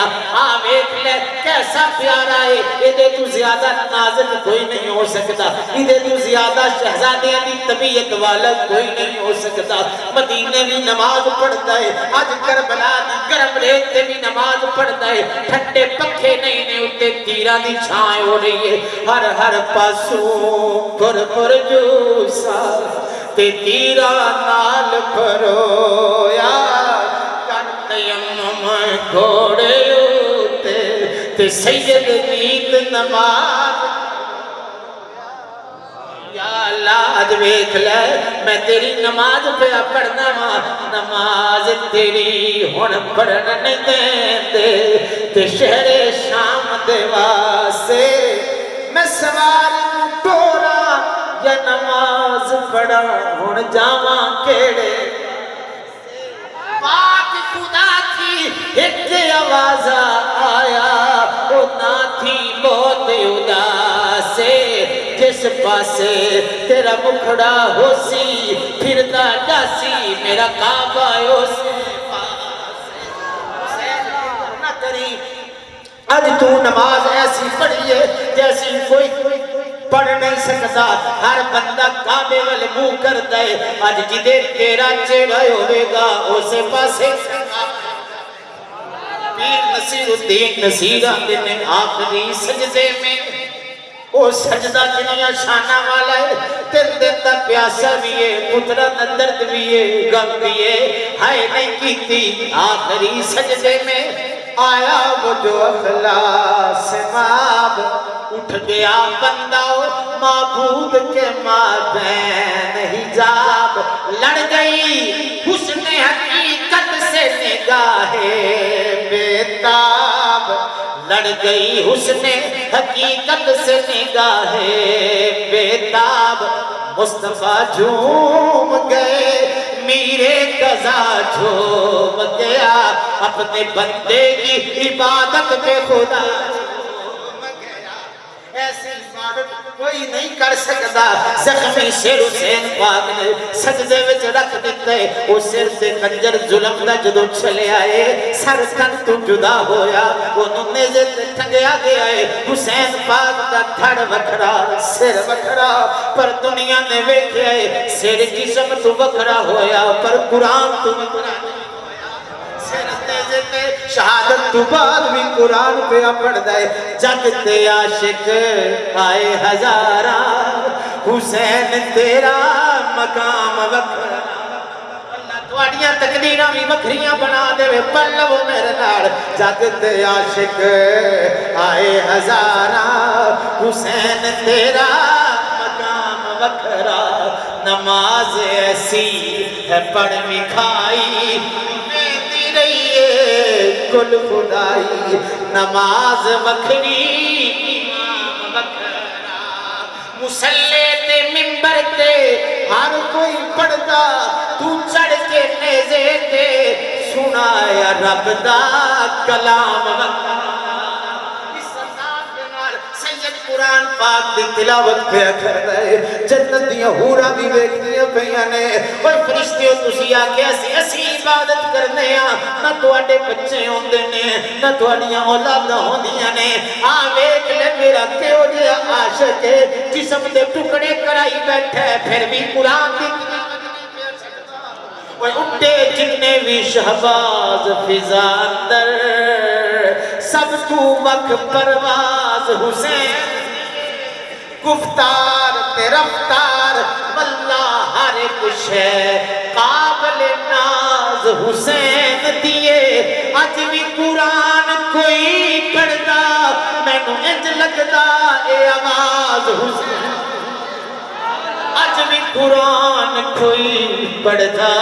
ویکھ لے کیسا پیارا ہے ادھے تو زیادہ نازک کوئی نہیں ہو سکتا ادھے تو زیادہ شہزادیاں دی طبیعت والا کوئی نہیں ہو سکتا مدینے بھی نماز پڑھتا ہے آج کربلا دی گرم ریت تے بھی نماز پڑھتا ہے ٹھنڈے پکھے نہیں نے اتے تیران دی چھائیں ہو رہی ہے ہر پاسوں پر جوسا تے تیران نال پرویا کر تیمم گھوڑے تے سید نیت نماز یا اللہ آج بیک لے میں تیری نماز پہ پڑھنا نماز تیری ہون پڑھنا نہیں دے تے شہر شام دے واسے میں سوار ٹورا یا نماز پڑھا ہون جاواں کیڑے پاک خدا تھی ایک آواز آیا وہ نہ تھی بہت اداسے جس پاسے تیرا مکھڑا ہو سی پھردا جاسی میرا کعبہ ہو سی آج تو نماز ایسی پڑھی ہے جیسی کوئی پڑھ نہیں سکتا ہر بندہ کعبے والے منہ کرتا ہے آج جدے تیرا چہرہ ہوئے گا اسے پاسے پیر نصیر الدین نصیر آدھے نے آخری سجدے میں وہ سجدہ جنیا شانہ والا ہے تیل دیتا پیاسا بھی ہے پترہ درد بھی ہے غم بھی ہے ہائے نہیں کی تھی آخری سجدے میں آیا وہ جو اخلاص ماب اٹھ گیا بندہ معبود کے مابین حجاب لڑ گئی حسن حقیقت سے نگاہ بیتاب لڑ گئی حسن حقیقت سے نگاہ بیتاب مصطفیٰ جھوم گئے میرے قضا جھوم گیا اپنے بندے کی عبادت پہ خدا جھوم گیا ایسی عبادت کوئی نہیں کر سکتا زخمی سر حسین پاک نے سجدے وچ رکھ دیتے وہ سر سے خنجر ظلم دا جدو چلے آئے سر تن تو جدا ہویا وہ نیزے تے ٹنگیا گیا ہے حسین پاک دا دھڑ وکھرا سر وکھرا پر دنیا نے ویکھیا ہے سر جسم تو وکھرا ہویا پر قرآن تو وکھرا نہیں شہادت تو بعد بھی قرآن پہ پڑھ دائے جگ تے عاشق آئے ہزارہ حسین تیرا مقام وکھرا اللہ تواڈیاں تقدیراں بھی وکھریاں بنا دے پڑھ لو میرے نال جگ تے عاشق آئے ہزارہ حسین تیرا مقام وکھرا نماز ایسی ہے پڑھ مکھائی کل خدائی نماز وکھری امام وکھرا مسلے تے منبر تے ہر کوئی پڑھدا تو چڑھ کے نیزے تے سنایا رب دا کلام وکھرا قرآن پاک دی تلاوت پہ کردا ہے جنت دیاں حوراں بھی ویکھدیاں پیاں نے اوے فرشتیو تسی آکھیا اسی عبادت کرنے ہاں نہ تواڈے بچے ہوندے نے نہ تواڈیاں اولاداں ہوندیاں نے آ ویکھ لے میرا کیو جہا عاشق ہے جسم دے ٹکڑے کرائی بیٹھا ہے پھر بھی قرآن دی اوے اٹھے جتنے بھی شہباز فضا اندر سب تو وقت پرواز حسین گفتار تے رفتار واللہ ہر کچھ ہے قابل ناز حسین دیے اج بھی قرآن کوئی پڑھدا مینوں انج لگدا اے آواز حسین اج بھی قرآن کوئی پڑھدا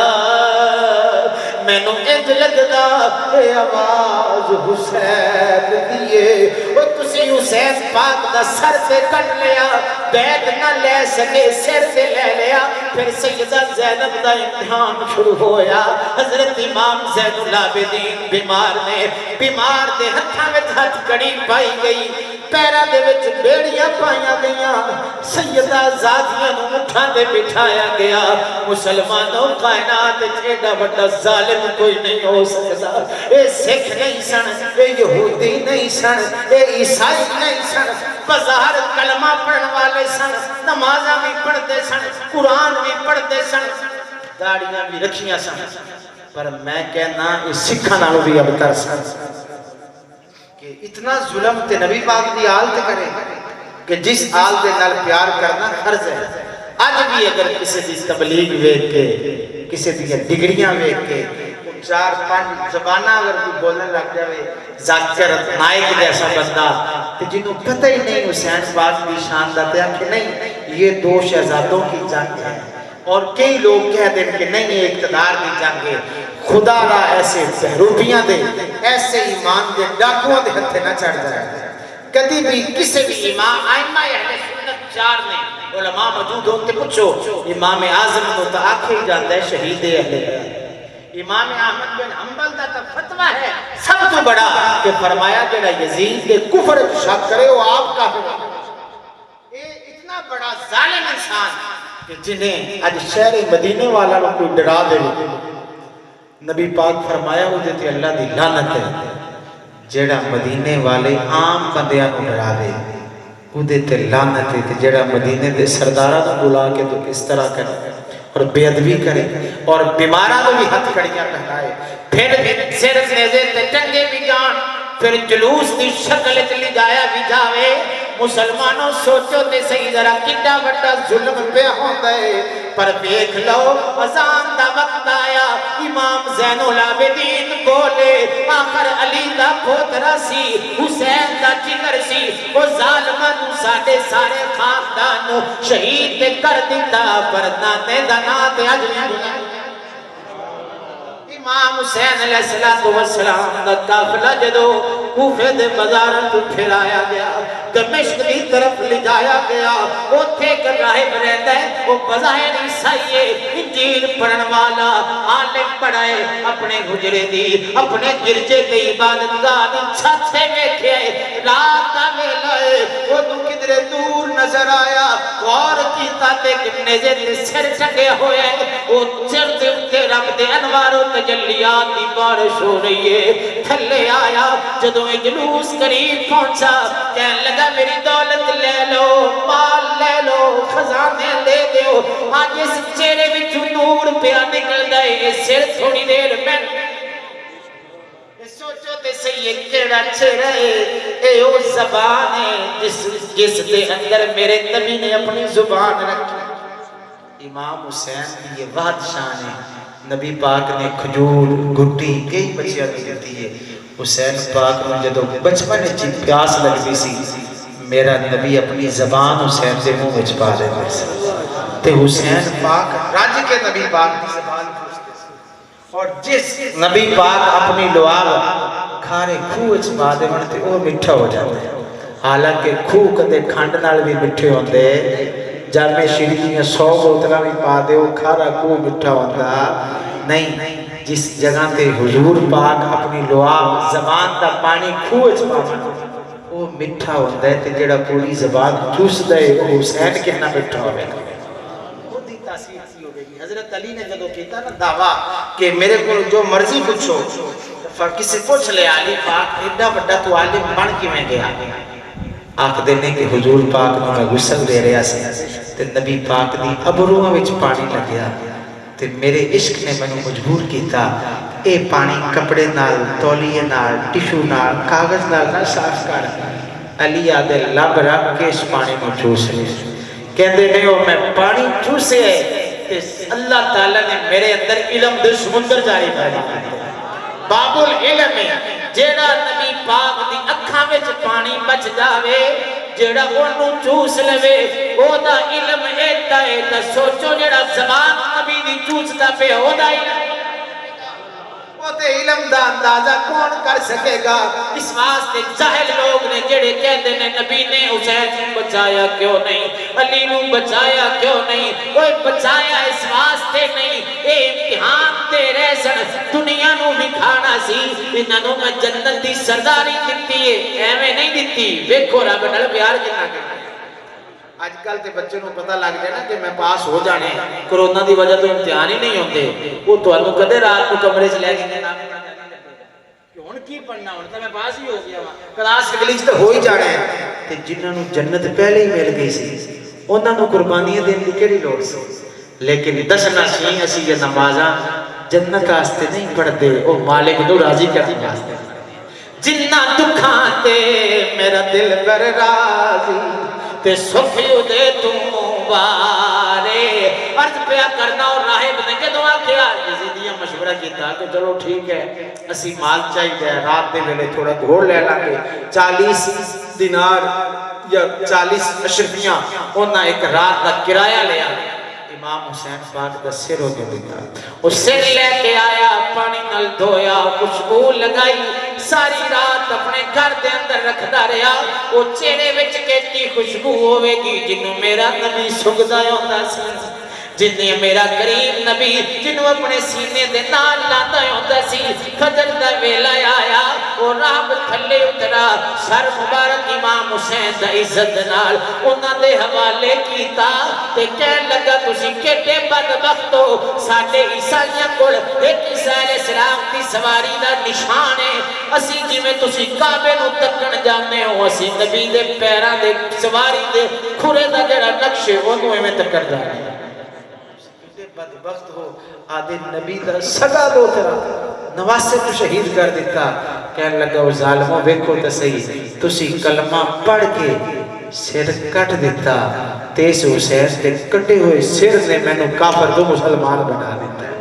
مینوں انج لگدا اے آواز حسین دیے وہ تسی حسین پاک دا سر سے کٹ لیا بیت نہ لے سکے سر سے لے لیا پھر سیدہ زینب دا امتحان شروع ہویا حضرت امام زین العابدین بیمار نے بیمار دے ہتھاں وچ ہتھ کڑی پائی گئی پیرا دے وچ بیڑیاں پائیاں گئیاں سیدہ زادیاں نو اٹھا دے بٹھایا گیا مسلمانوں کائنات ایڈا بڑا ظالم کوئی نہیں ہو سکتا اے سکھ نہیں سن اے یہودی نہیں سن اے عیسائی نہیں سن بازار کلمہ پڑھن والے سن نمازاں بھی پڑھتے سن قرآن بھی پڑھتے سن داڑیاں بھی رکھیاں سن پر میں کہنا اے سکھاں نالوں بھی ابتر سن کہ اتنا ظلم تے نبی پاک دی آلت کرے کہ جس آلت نال پیار کرنا فرض ہے آج بھی اگر کسی دی تبلیغ ویکھ کے کسی دی ڈگریاں ویکھ کے چار پانچ زبانہ اگر کوئی بولنے لگ جاوے ذاکر نائک جیسا بندہ تو جنہوں پتہ ہی نہیں حسین پاک کی شان داتے ہیں کہ نہیں یہ دو شہزادوں کی جنگ ہے اور کئی لوگ کہہ دیں کہ نہیں یہ اقتدار کی جنگ ہے خدا را ایسے بہروپیاں دے ایسے ایمان دے ڈاکووں دے ہتھے نہ چڑھ جائے کدی بھی کسی بھی امام آئمہ اہل سنت چار نے علماء موجود ہوتے پوچھو امام اعظم کو تو آکھے ہی جاتا ہے شہید اہل بیت امام احمد بن حنبل دا تا فتوہ ہے سب تو بڑا کہ فرمایا جڑا یزید کے کفر شک کرے وہ آپ کا یہ اتنا بڑا ظالم انسان کہ جنہیں آج شہر مدینے والا نو کوئی ڈرا دے نبی پاک فرمایا وہ دیتے اللہ دی لعنت ہے جڑا مدینے والے عام بندیاں نو ڈرا دے وہ دیتے لعنت ہے جڑا مدینے دے سردارہ نو بلا کے تو کس طرح کرے اور بے ادبی کرے اور بیمارہ کو بھی ہاتھ کڑیاں پہنائے پھر صرف نیزے تے ٹنگے بھی جان پھر جلوس دی شکل چلی جایا بھی جاوے مسلمانوں سوچو تے صحیح ذرا کڈا وڈا ظلم پیا ہوندا ہے پر دیکھ لو اذان دا وقت آیا امام زین العابدین بولے آخر علی دا پوترا سی حسین دا جگر سی وہ ظالماں نو ساڈے سارے خاندان نو شہید تے کر دتا پر نانے دا نا تے اج نہیں امام حسین علیہ السلام دا قافلہ جدو کوفے دے بازاراں تو پھرایا گیا دمشق دی طرف لے جایا گیا اوتھے ایک راہب رہتا ہے وہ بظاہر عیسائی ہے انجیل پڑھن والا عالم پڑھائے اپنے حجرے دی اپنے گرجے دی عبادت گاہ دی چھت سے ویکھے رات دا ویلا ہے وہ تو کدھر دور نظر آیا غور کیتا تے نیزے تے سر ٹنگے ہوئے وہ سر دے اوتے رب دے انوار و تجلیات دی بارش ہو رہی ہے تھلے آیا جدوں جلوس قریب پہنچا کہنے لگا میری دولت لے لو مال لے لو خزانے دے دیو آج اس چہرے وچوں نور پیا نکل گئے سر تھوڑی دیر میں سوچو تے صحیح کیڑا چہرہ ہے اے او زبان ہے جس دے اندر میرے نبی نے اپنی زبان رکھی امام حسین کی یہ وحد شان ہے نبی پاک نے کھجور گھٹی کئی بچیاں دیتی ہے حسین پاک نے جدو بچپن چی پیاس لگتی سی میرا نبی اپنی زبان حسین دے منہ وچ پا دے تے حسین پاک راج کے نبی پاک کی زبان پوچھتے سی اور جس نبی پاک اپنی لعاب کھارے کھو وچ پا دے تے وہ میٹھا ہو جاتا ہے حالانکہ کھو کدے کھنڈ نال بھی میٹھے ہوندے جب میں شیرینی 100 بوتلاں بھی پا دے وہ کھارا کھو میٹھا ہوندا نہیں جس جگہ تے حضور پاک اپنی لعاب زبان دا پانی کھو وچ پاوے وہ میٹھا ہوندا ہے تے جڑا پوری زبان چوسدا ہے وہ حسین کتنا میٹھا ہوے گا خود ہی تاثیر سی ہوے گی حضرت علی نے جدوں کیتا نا دعویٰ کہ میرے کو جو مرضی پوچھو کسی پوچھ لے علی پاک ایڈا بڑا تو عالم بن کیویں گیا آکھ دینے کہ حضور پاک نو میں غسل دے رہا سی تے نبی پاک دی ابروؤں وچ پانی لگیا تے میرے عشق نے مینوں مجبور کیتا اے پانی کپڑے نال تولیے نال ٹشو نال کاغذ نال نہ صاف کر علی آدھے لب رکھ کے اس پانی میں چوس لے کہندے نے او میں پانی چوسے تے اللہ تعالیٰ نے میرے اندر علم دے سمندر جاری کر دیا باب العلم جیڑا نبی پاک دی اکھاں وچ پانی بچ جاوے جیڑا اونوں چوس لوے او دا علم ایڈا ہے تے سوچو جیڑا زبان نبی دی چوسدا پے او دا علم وہ تے علم دا اندازہ کون کر سکے گا اس واسطے جاہل لوگ نے جڑے کہتے ہیں نبی نے حسین کو بچایا کیوں نہیں علی نو بچایا کیوں نہیں وہ بچایا اس واسطے نہیں اے امتحان دے رہے سن دنیا نو بھی کھانا سی انہاں نو میں جنت دی سرداری دتی ہے ایویں نہیں دتی ویکھو رب نال پیار کتنا کردا آج کل تے بچے نو پتہ لگ جائے نا کہ میں پاس ہو جانے کرونا دی وجہ تو امتحان ہی نہیں ہوندے وہ تانوں کدے رات کو کمرے چ لے کے کہ ہن کی پڑھنا ہن تے میں پاس ہی ہو گیا وا کلاس اگلی چ تے ہو ہی جانا ہے تے جنہاں نو جنت پہلے ہی مل گئی سی انہاں نو قربانیاں دین دی کیڑی لوڑ سی لیکن دسنا سی اسی یہ نمازاں جنت واسطے نہیں پڑھدے او مالک نو راضی کرنے واسطے جنہ دکھاں تے میرا دل بر راضی تے سکھیو دے تم بارے عرض پیا کرنا اور راہب نے کہ دعا کیا یزیدیاں مشورہ کیتا کہ چلو ٹھیک ہے اسی مال چاہیے رات دے ویلے تھوڑا گھوڑ لے لانگے 40 دینار یا 40 اشرفیاں انہاں ایک رات کا کرایہ لیا امام حسین پاک دا سر ہو گیا وہ سر لے کے آیا پانی نل دھویا خوشبو لگائی ساری رات اپنے گھر دے اندر رکھدا رہیا وہ چہرے وچ کیتی خوشبو ہوے گی جنوں میرا نبی سگدا ہوندا سی جنہیں میرا کریم نبی جنہوں اپنے سینے دے نال لاتا ہوندا سی فجر دا ویلا آیا وہ رب تھلے اترا سر مبارک امام حسین دا عزت نال انہاں دے حوالے کیتا تے کہن لگا تسی کیڑے بدبخت ہو ساڈے عیسائیاں کول ایک عیسیٰ علیہ السلام دی سواری دا نشان ہے اسی جویں تسی کعبے نو تکن جاندے ہو اسی نبی دے پیراں دے سواری دے کھرے دا جڑا نقش ہے اونوں ایویں تکن جا رہے بدبخت ہو آدھے نبی دا سگا دو ترا نواسے کو شہید کر دیتا کہنے لگا وہ ظالموں ویکھو تے صحیح تسی کلمہ پڑھ کے سر کٹ دیتا تے اس حسین دے کٹے ہوئے سر نے میں نے کافر تو مسلمان بنا دیتا ہے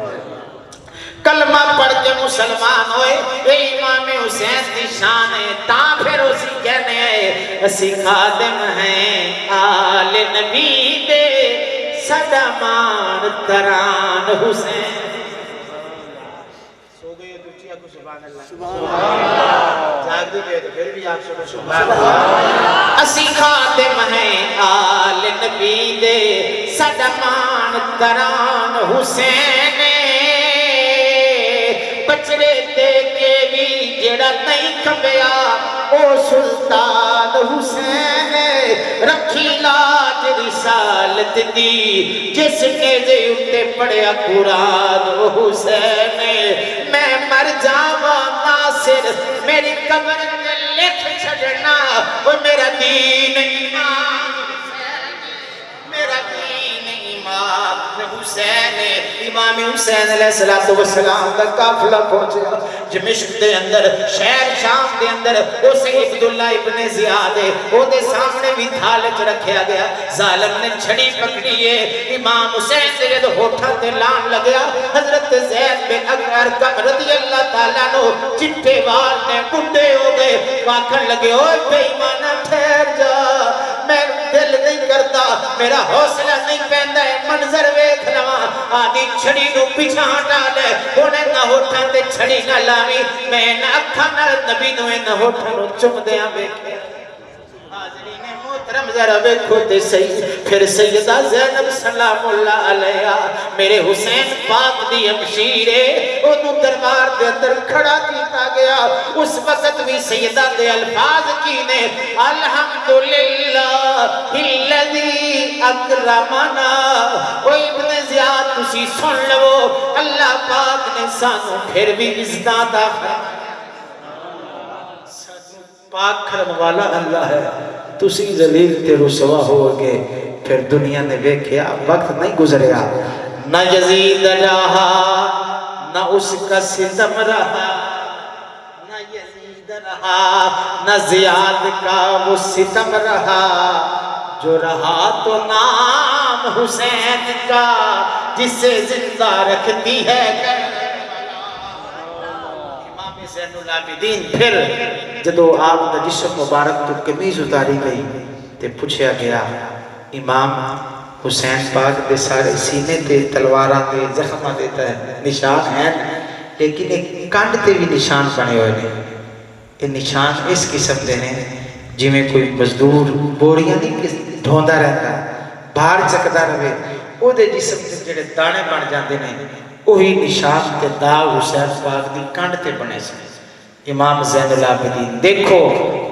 کلمہ پڑھ کے مسلمان ہوئے اے امام حسین دی شان ہے تا پھر اسی کہنے ہیں اسی خادم ہیں آل نبی دے صدمان تران حسین سو گئے تو چیا کو سبحان اللہ جاگ دو گئے تو پھر بھی آپ سب سبحان اللہ اسی خادم ہیں آل نبی دے صدمان تران حسین بچڑے دے کے بھی جڑا نہیں کھبیا او سلطان حسین رکھی لاج رسالت دی جس نے دے اٹھے پڑھیا قرآن او حسین میں مر جاواں ناصر میری قبر میں لکھ چھڑنا وہ میرا دین ایمان میرا دین ایمان حسین امام حسین علیہ السلام کا قافلہ پہنچے دمشق دے اندر شہر شام دے اندر اسے عبداللہ ابن زیاد وہ دے سامنے بھی تھالچ رکھیا گیا ظالم نے چھڑی پکڑی ہے امام حسین سے جد ہوٹھا تے لان لگیا حضرت زید بن ارقم رضی اللہ تعالیٰ نو چٹے وال نے بڈھے ہو گئے واکھن لگے اوے بے ایمانہ ٹھہر جا میں دل نہیں کرتا میرا حوصلہ نہیں پہندا ہے منظر ویکھ لواں آدھی چھڑی نو پیچھے ہٹا لے اونے نہ ہوٹھاں تے چھڑی نہ لاوی میں نہ اکھاں نال نبی نو نہ ہوٹھاں نو چم دیاں ویکھے حاضرین محترم ذرا ویکھو تے صحیح پھر سیدہ زینب سلام اللہ علیہا میرے حسین پاک دی ہمشیر ہے اونوں دربار دے اندر کھڑا کیتا گیا اس وقت بھی سیدہ دے الفاظ کی نے الحمدللہ الذی اکرمنا او ابن زیاد تسی سن لو اللہ پاک نے سانو پھر بھی عزتاں عطا فرمائی پاک کرم والا اللہ ہے تسی ذلیل تے رسوا ہو گئے پھر دنیا نے دیکھیا وقت نہیں گزریا نہ یزید رہا نہ اس کا ستم رہا نہ یزید رہا نہ زیاد کا وہ ستم رہا جو رہا تو نام حسین کا جسے زندہ رکھتی ہے زین العابدین پھر جدو آپ دا جسم مبارک تو کمیز اتاری گئی تے پوچھیا گیا امام حسین پاک دے سارے سینے تے تلواراں دے زخمہ دیتا ہے نشان ہیں لیکن ایک کانڈ تے بھی نشان بنے ہوئے ہیں یہ نشان اس قسم دے ہیں جی میں کوئی مزدور بوریاں نہیں ڈھوندا رہتا باہر چکدا رہے او دے جسم تے جڑے دانے بن جاندے نے وہی نشان تے داغ حسین پاک دی کانڈ تے بنے سے امام زین العابدین دیکھو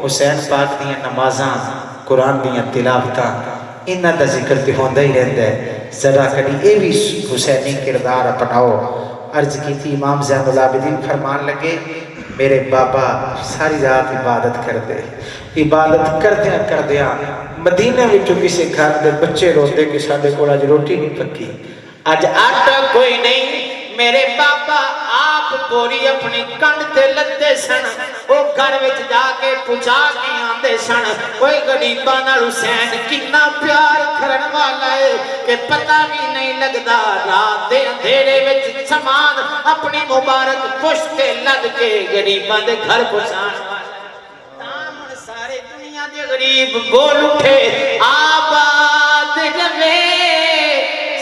حسین پاک دیاں نمازاں قرآن دیاں تلاوتاں انہاں دا ذکر تے ہوندا ہی رہندا ہے ذرا کبھی اے بھی حسینی کردار اپناؤ عرض کی تھی امام زین العابدین فرمان لگے میرے بابا ساری رات عبادت کرتے عبادت کردیاں مدینہ وچ کسی گھر دے بچے روندے کہ ساڈے کول اج روٹی نہیں پکی اج آٹا کوئی نہیں میرے بابا آپ بوری اپنی کنڈ تے لدے سن وہ گھر وچ جا کے پچا کے آندے سن کوئی غریباں نال حسین کتنا پیار کرن والا ہے کہ پتہ بھی نہیں لگدا رات دے اندھیرے وچ سامان اپنی مبارک پشت تے لد کے غریباں دے گھر پہنچان تامن سارے دنیا دے غریب بول اٹھے آباد رہے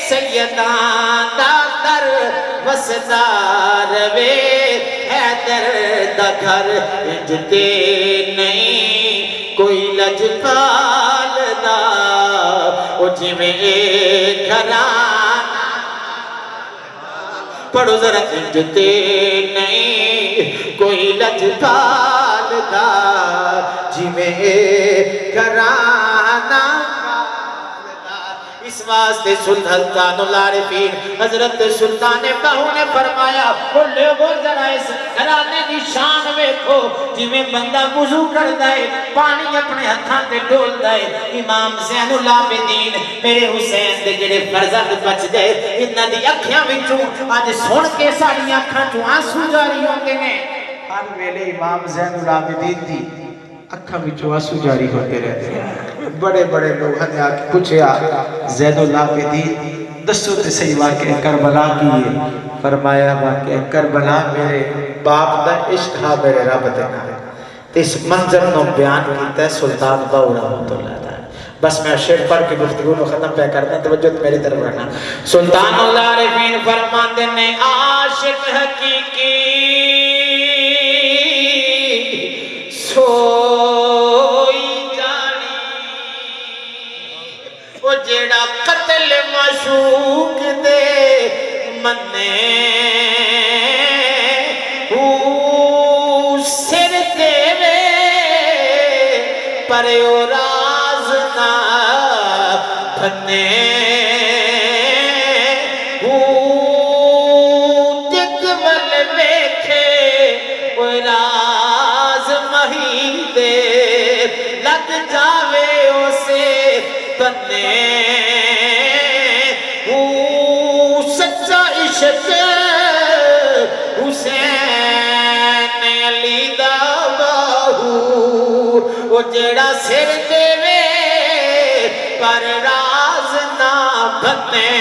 سیداں دا در وسدار وے حیدر دا گھر انجتے نہیں کوئی لجپال دا او جویں گھرانا پڑھو ذرا انجتے نہیں کوئی لجپال دا جویں گھرانا اس واسطے سلطان العارفین حضرت سلطان باہو نے فرمایا وہ لوگوں ذرا اس گھرانے دی شان ویکھو جویں بندہ وضو کردا ہے پانی اپنے ہتھاں تے ڈولدا ہے امام زین العابدین میرے حسین دے جڑے فرزند بچ گئے انہاں دی اکھیاں وچوں اج سن کے ساڈیاں اکھاں چوں آنسو جاری ہوندے نے ہر ویلے امام زین العابدین دی اکھاں وچوں آنسو جاری ہوتے رہتے ہیں بڑے بڑے لوگ نے آ کے پوچھا زین العابدین دسو تے صحیح واقعہ کربلا کی ہے؟ فرمایا واقعہ کربلا میرے باپ دا عشق تھا میرے رب دے نال تے اس منظر نو بیان کیتا ہے سلطان باؤ رحمۃ اللہ تعالی۔ بس میں شعر پڑھ کے گفتگو کو ختم پہ کرنا، توجہ میری طرف رکھنا۔ سلطان العارفین فرماندے نے عاشق حقیقی جیڑا قتل معشوق دے منے سر دے وے پر او راز نہ بھنے تک ول ویکھے او راز مہی دے لگ جاوے اسے بنے سچا عشق حسین علی دا باہو وہ جیڑا سر دے وے پر راز نہ بنے۔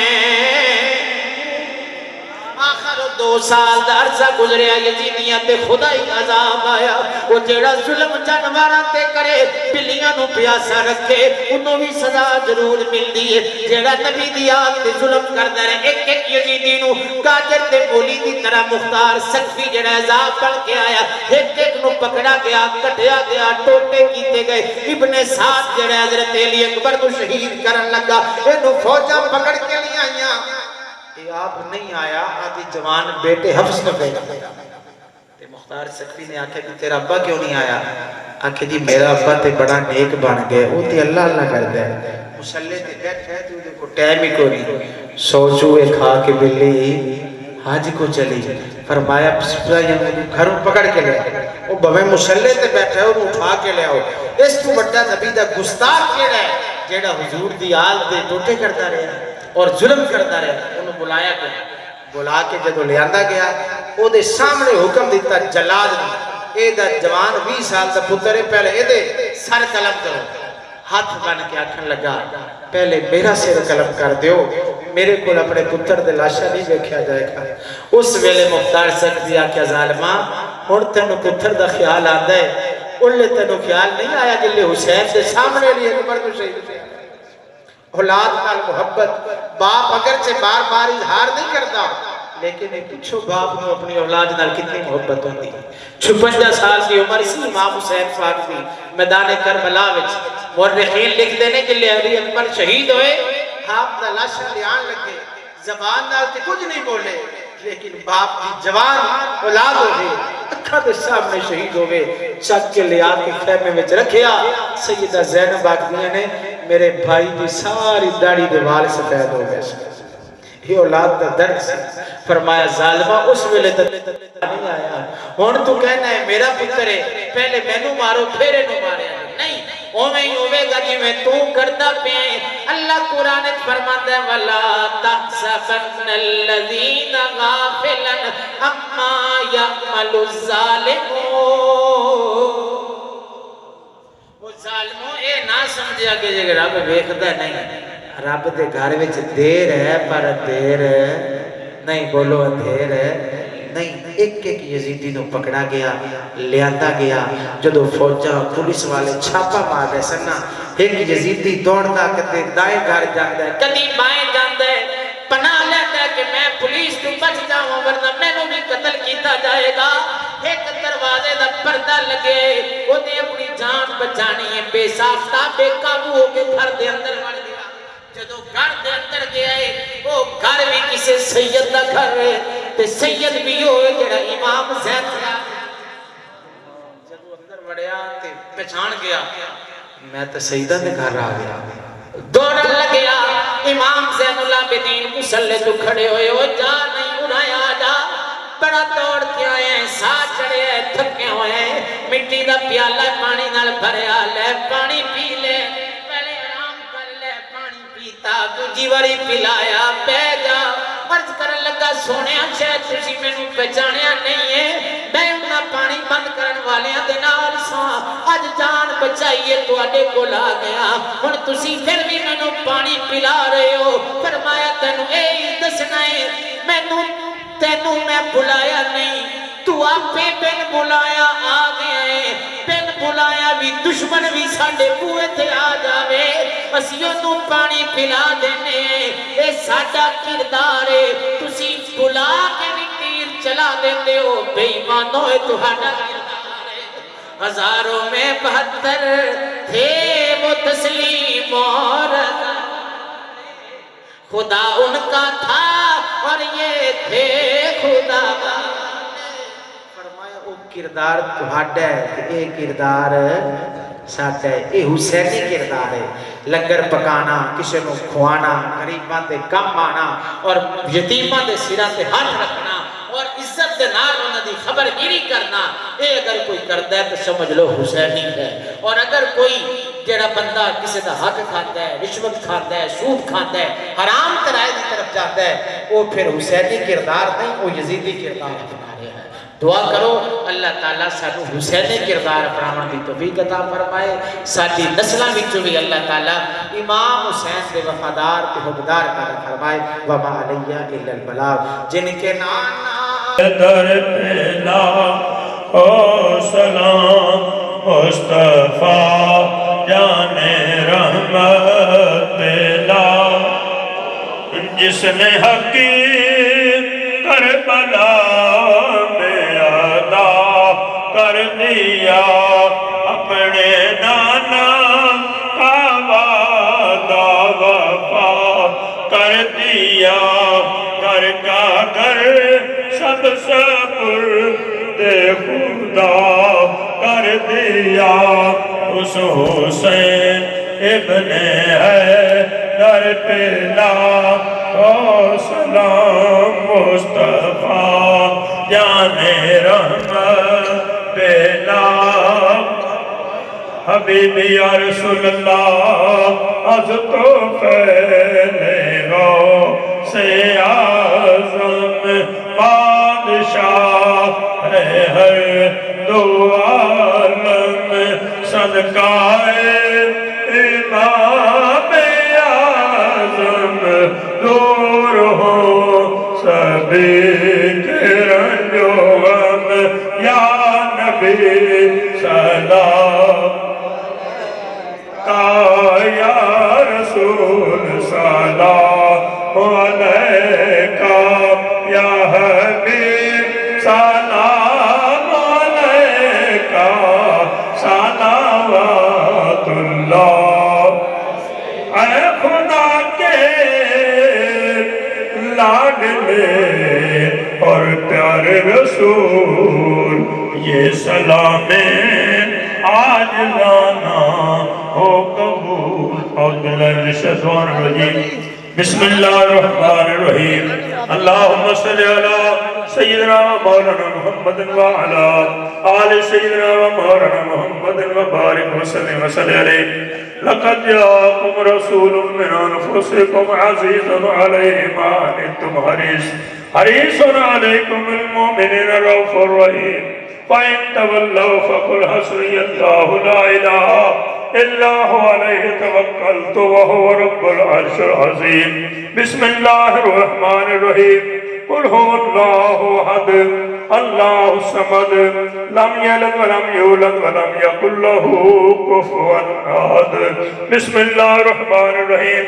آخر 2 سال دا عرصہ گزریا یزیدیاں تے خدائی عذاب آیا، وہ جیڑا ظلم جانوراں تے کرے بلیاں نو پیاسا رکھے انہوں بھی سزا ضرور ملدی ہے۔ جیڑا نبی دی آل تے ظلم کردا رہے ایک ایک یزیدی نو کاجر تے مولی دی طرح مختار سقفی جیڑا عذاب پڑھ کے آیا ایک ایک نو پکڑا گیا کٹیا گیا ٹوٹے کیتے گئے۔ ابن سعد جیڑا حضرت علی اکبر کو شہید کرن لگا اینو فوجاں پکڑ کے لے آئیاں، یہ آپ نہیں آیا آدھی جوان بیٹے حفظ میں گئے تے مختار سقفی نے آکھا کہ تیرا ابا کیوں نہیں آیا؟ آکھے جی میرا ابا تے بڑا نیک بن گئے وہ تے اللہ اللہ کر دے مسلح تے بیٹھ ہے تو کو ٹائم ہی کو نہیں سو چوہے کھا کے بلی حج کو چلی فرمایا گھروں پکڑ کے لے وہ بھویں مسلح تے بیٹھے ہو اٹھا کے لے آؤ۔ اس تو بڑا نبی دا گستاخ کیڑا ہے جیڑا حضور دی آل دے ٹوٹے کرتا رہا اور ظلم کرتا رہا، انہوں بلایا گیا، بلا کے جدو لے آندا گیا او دے سامنے حکم دیتا جلاد نے اے دا جوان 20 سال دا پتر ہے پہلے اے دے سر قلم کرو، ہاتھ بن کے آکھن لگا پہلے میرا سر قلم کر دیو میرے کو اپنے پتر دے لاشا نہیں دیکھیا جائے گا۔ اس ویلے مختار سقفی آکھیا ظالماں ہن تینوں پتر دا خیال آندا ہے انہوں تینوں خیال نہیں آیا جلے حسین دے سامنے لیے اکبر کو شہید کیا۔ اولاد نال محبت باپ اگرچہ بار بار اظہار نہیں کرتا لیکن ایک پچھو باپ نے اپنی اولاد نال کتنی محبت ہوتی ہے۔ 56 سال کی عمر سی امام حسین پاک دی میدان کربلا وچ مورخین لکھ دینے کے لیے علی اکبر شہید ہوئے، آپ دا لاشا لے آن لگے زبان نال تے کچھ نہیں بولے لیکن باپ کی جوان اولاد ہو گئی اکھا دے سامنے شہید ہو گئے، چک کے لے آ کے خیمے میں رکھیا۔ سیدہ زینب آکھدی نے میرے بھائی دی ساری داڑھی دے وال سفید ہو گئے، یہ اولاد دا درد سے فرمایا ظالمہ اس ویلے نہیں آیا ہن تو کہنا ہے میرا پتر ہے پہلے مینوں مارو پھر اینوں ماریا نہیں اوویں ہی ہوے گا جویں تو کردا پیا ہے۔ اللہ قرآن وچ فرماندا ہے ولا تحسبن الذین غافلا عما یعمل الظالمون، وہ ظالموں اے نہ سمجھیا کہ جے رب ویکھدا نہیں، رب دے گھر وچ دیر ہے پر دیر نہیں، بولو اندھیر ہے نہیں۔ ایک ایک یزیدی نو پکڑا گیا لیاندا گیا، جدو فوجاں پولیس والے چھاپا مار رہے سن ایک یزیدی دوڑدا کدے دائیں گھر جاندا ہے کدی بائیں جاندا ہے، پناہ لیتا ہے کہ میں پولیس تو بچ جاؤں ورنہ مینوں بھی قتل کیتا جائے گا۔ ایک دروازے دا پردہ لگے وہ نے اپنی جان بچانی ہے، بے ساختہ بے قابو ہو کے گھر دے اندر وڑ گیا۔ جدو گھر دے اندر گیا ہے وہ گھر بھی کسی سید دا گھر ہے تے سید بھی ہوئے جڑا امام زین تھا۔ جدو اندر وڑیا تے پہچان گیا میں تے سیدہ دے گھر آ گیا، دوڑن لگیا امام زین العابدین مصلی تو کھڑے ہوئے ہو جا نہیں اڑایا جا، بڑا دوڑ کے آئے ہیں ساتھ چڑھے ہیں تھکے ہوئے ہیں، مٹی دا پیالہ پانی نال بھریا لے پانی پی لے، پہلے آرام کر لے پانی پیتا دوجی واری پلایا پہ جا، عرض کرن لگا سونے شاید تسی میں نو پہچانیا نہیں ہے، میں انہاں پانی بند کرن والیاں دے نال ساں اج جان بچائیے تواڈے کول آ گیا ہن تسی پھر بھی مینوں پانی پلا رہے ہو فرمایا تینوں اے دسنا ہے مینوں تینوں میں بلایا نہیں تو آپے بن بلایا آ گیا ہے بن بلایا بھی دشمن بھی ساڈے بوئے تے آ جاوے اسی اونوں پانی پلا دینے اے ساڈا کردار ہے تسی بلا کے بھی تیر چلا دیندے ہو بے ایمانو ہے تہاڈا کردار ہے ہزاروں میں 72 تھے وہ تسلیم اور خدا ان کا تھا اور یہ تھے خدا فرمایا وہ کردار تہاڈا ہے اے کردار ساڈا ہے اے حسینی کردار ہے لنگر پکانا کسی نو کھوانا غریباں تے کم آنا اور یتیماں دے سراں تے ہاتھ رکھنا اور عزت دے نال انہاں دی خبر گیری کرنا اے اگر کوئی کردا ہے تو سمجھ لو حسینی ہے اور اگر کوئی جڑا بندہ کسی دا حق کھاتا ہے رشوت کھاتا ہے سود کھاتا ہے حرام ترائے دی طرف جاتا ہے وہ پھر حسینی کردار نہیں وہ یزیدی کردار بنا رہا ہے دعا کرو اللہ تعالیٰ سانو حسینی کردار اپناون دی توفیق عطا فرمائے ساری نسلاں وچوں بھی اللہ تعالیٰ امام حسین دے وفادار تے حقدار پیدا فرمائے وما علیہ الا البلاغ جن کے نانا در پہلا او سلام مصطفیٰ جان رحمت پہلا جس نے حقیق کربلا میں ادا کر دیا اپنے نانا کا وعدہ وفا کر دیا گھر کا گھر سب سپرد خدا کر دیا اس حسین ابن ہے در پہلا او سلام مصطفیٰ جان رحمت پہلا حبیبی یا رسول اللہ از تو پہلے رو سے اعظم بادشاہ ہے ہر دو عالم صدقہ امام اعظم دور ہو سبھی کے رنج و غم یا نبی سلام کا یا رسول سلام علیکہ یا حبیب سلام علیکہ صلوات اللہ اے خدا کے لاڈلے اور پیارے رسول یہ سلامیں آج لانا ہو قبول اعوذ باللہ من الشیطان الرجیم بسم اللہ الرحمن الرحیم اللہم صلی علی سیدنا مولانا محمد وعلا آل سیدنا مولانا محمد وبارک وسلم وسلم علیہ لقد جاءكم رسول من انفسكم عزيز عليه ما عنتم حريص عليكم بالمؤمنين رؤوف رحيم فإن تولوا فقل حسبي الله لا إله إلا هو عليه توكلت وهو رب العرش العظيم بسم الله الرحمن الرحيم قل هو الله أحد الله الصمد لم يلد ولم يولد ولم يكن له كفوا أحد بسم الله الرحمن الرحيم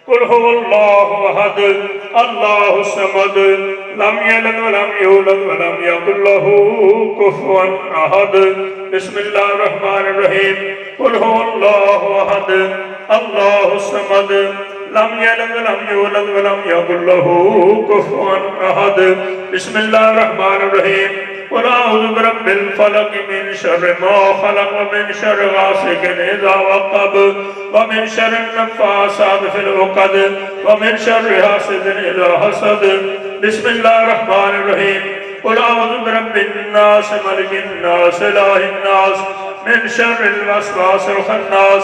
قل هو الله أحد الله الصمد لم يلد ولم يولد ولم يكن له كفوا أحد بسم الله الرحمن الرحيم قل هو الله أحد الله الصمد لم يلد ولم يولد ولم يكن له كفوا أحد بسم الله الرحمن الرحيم قل أعوذ برب الفلق من شر ما خلق ومن شر غاسق إذا وقب ومن شر النفاثات في العقد ومن شر حاسد إذا حسد بسم الله الرحمن الرحيم قل أعوذ برب الناس ملك الناس إله الناس من شر الوسواس الخناس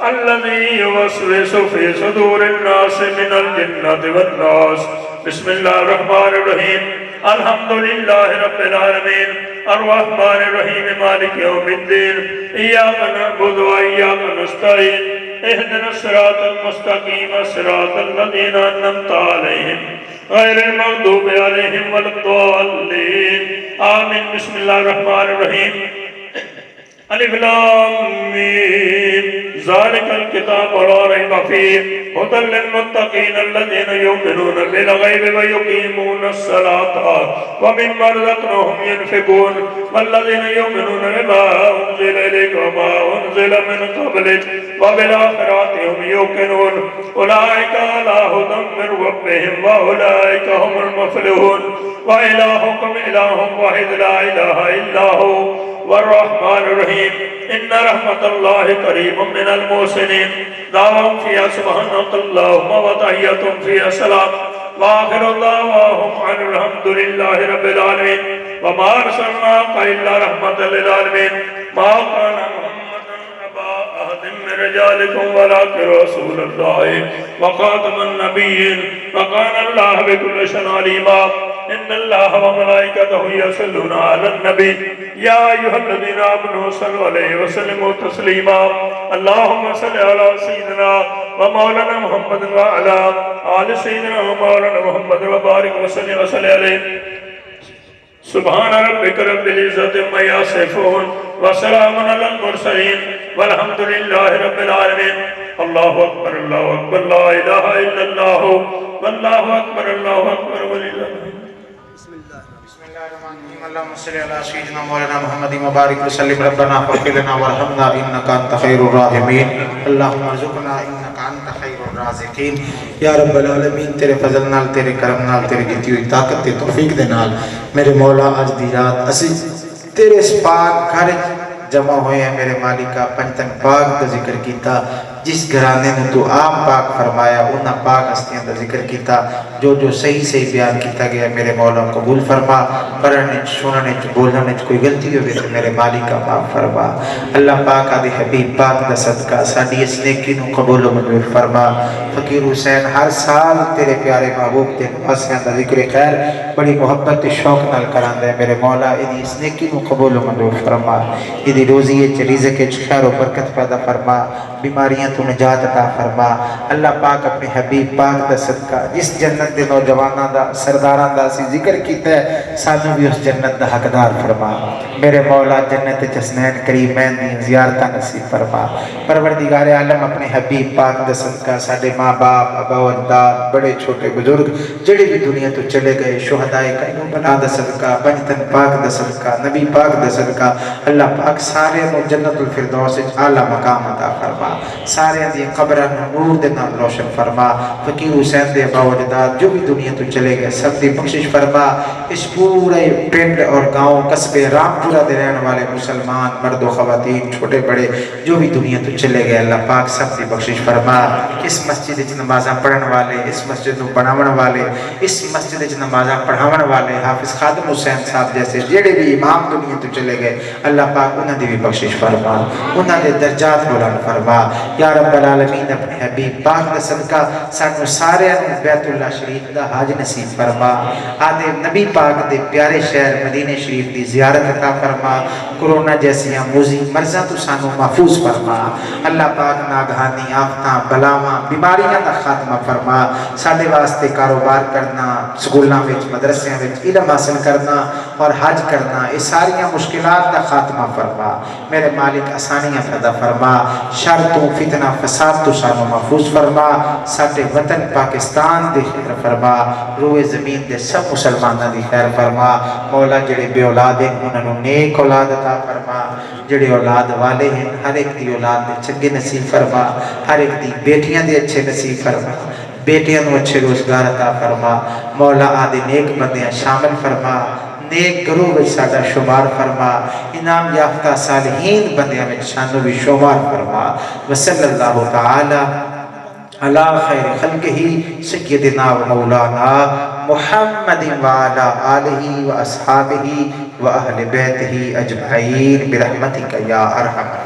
الذي يوسوس في صدور الناس من الجنة والناس بسم الله الرحمن الرحيم الحمد لله رب العالمين الرحمن الرحيم مالك يوم الدين إياك نعبد وإياك نستعين اهدنا الصراط المستقيم صراط الذين أنعمت عليهم غير المغضوب عليهم ولا الضالين آمين بسم الله الرحمن الرحيم الف لام میم ذلك الكتاب لا ريب فيه هدى للمتقين الذين يؤمنون بالغيب ويقيمون الصلاة ومما رزقناهم ينفقون والذين يؤمنون بما أنزل إليك وما أنزل من قبلك وبالآخرة هم يوقنون أولئك على هدى من ربهم وأولئك هم المفلحون وإلهكم إله واحد لا إله إلا هو والرحمن الرحيم إن رحمة الله قريب من المحسنين دعواهم فيها سبحانك اللهم وتحيتهم فيها سلام وآخر دعواهم أن الحمد لله رب العالمين وما أرسلناك إلا رحمة للعالمين ما كان محمد أبا أحد من رجالكم ولكن رسول الله وخاتم النبيين وكان الله بكل شيء عليما إن الله وملائكته يصلون على النبي يا أيها الذين آمنوا صلوا عليه وسلموا تسليما اللهم صل على سيدنا ومولانا محمد وعلى آل سيدنا ومولانا محمد وبارك وسلم عليه سبحان ربك رب العزة عما يصفون وسلام على المرسلين والحمد لله رب العالمين الله أكبر الله أكبر لا إله إلا الله والله أكبر الله أكبر ولله اللهم صل على سيدنا مولانا محمد وبارك وسلم ربنا فاغفر لنا وارحمنا انك انت خير الراحمين اللهم ارزقنا انك انت خير الرازقين یا رب العالمین تیرے فضل نال تیرے کرم نال تیری دیتی ہوئی طاقت تے توفیق دے نال میرے مولا اج دی رات اسی تیرے اس پاک گھر جمع ہوئے ہیں میرے مالکا پنجتن پاک دا ذکر کیتا جس گھرانے نے تو آپ پاک فرمایا انہاں پاک ہستیاں دا ذکر کیتا جو صحیح صحیح بیان کیتا گیا میرے مولا قبول فرما پڑھنے سننے بولنے کوئی غلطی ہوئے تو میرے مالکا معاف فرما اللہ پاک آدھے حبیب پاک دا صدقہ ساڈی اس نیکی نو قبول و منظور فرما فقیر حسین ہر سال تیرے پیارے محبوب تے نواسیاں دا ذکر خیر بڑی محبت شوق نال کراندے میرے مولا ادھی اس نیکی نو قبول و منظور فرما ادھی روزی رزق خیر و برکت پیدا فرما بیماریاں تو نجات عطا فرما اللہ پاک اپنے حبیب پاک دا صدقہ جس جنت دے نوجواناں دا سرداراں دا سی ذکر کیتا ہے سانوں بھی اس جنت دا حقدار فرما میرے مولا جنت جسنین کریمین دی زیارتاں نصیب فرما پروردگار عالم اپنے حبیب پاک دا صدقہ ساڈے ماں باپ ابا و اجداد بڑے چھوٹے بزرگ جڑے بھی دنیا تو چلے گئے شہدائے کربلا دا صدقہ پنجتن پاک دا صدقہ نبی پاک دا صدقہ اللہ پاک سارے نو جنت الفردوس وچ اعلی مقام عطا فرما سارے دی قبراں نور دے نال روشن فرما فقیر حسین دے ابا و اجداد جو بھی دنیا تو چلے گئے سب دی بخشش فرما اس پورے پنڈ اور گاؤں قصبے رامپورہ دے رہنے والے مسلمان مرد و خواتین چھوٹے بڑے جو بھی دنیا تو چلے گئے اللہ پاک سب دی بخشش فرما اس مسجد وچ نمازاں پڑھن والے اس مسجد نو بناون والے اس مسجد وچ نمازاں پڑھاون والے حافظ خادم حسین صاحب جیسے جڑے بھی امام دنیا تو چلے گئے اللہ پاک انہاں دی بھی بخشش فرما انہاں دے درجات بلند فرما یا رب العالمین اپنے حبیب پاک دا صدقہ سانو سارے بیت اللہ شریف دا حج نصیب فرما آدھے نبی پاک دے پیارے شہر مدینہ شریف دی زیارت عطا فرما کرونا جیسیاں موذی مرضاں تو سانو محفوظ فرما اللہ پاک ناگہانی آفتاں بلاواں بیماریاں دا خاتمہ فرما ساڈے واسطے کاروبار کرنا سکولاں وچ مدرسیاں وچ علم حاصل کرنا اور حج کرنا یہ ساریاں مشکلات دا خاتمہ فرما میرے مالک آسانیاں پیدا فرما شر تو فتنہ فساد تو سانو محفوظ فرما ساڈے وطن پاکستان دی خیر فرما روئے زمین دے سب مسلماناں دی خیر فرما مولا جڑے بے اولاد ہیں انہاں نوں نیک اولاد عطا فرما جڑے اولاد والے ہیں ہر ایک دی اولاد دے چنگے نصیب فرما ہر ایک دی بیٹیاں دے اچھے نصیب فرما بیٹیاں نوں اچھے روزگار عطا فرما مولا آدھے نیک بندیاں شامل فرما نیک گروہ وچ ساڈا شمار فرما انعام یافتہ صالحین بندیاں وچ شانو بھی شمار فرما وصلی اللہ تعالی علی خیر خلقہ سیدنا و مولانا محمد وعلی آلہ و اصحابہ و اہل بیتہ اجمعین برحمتک یا ارحم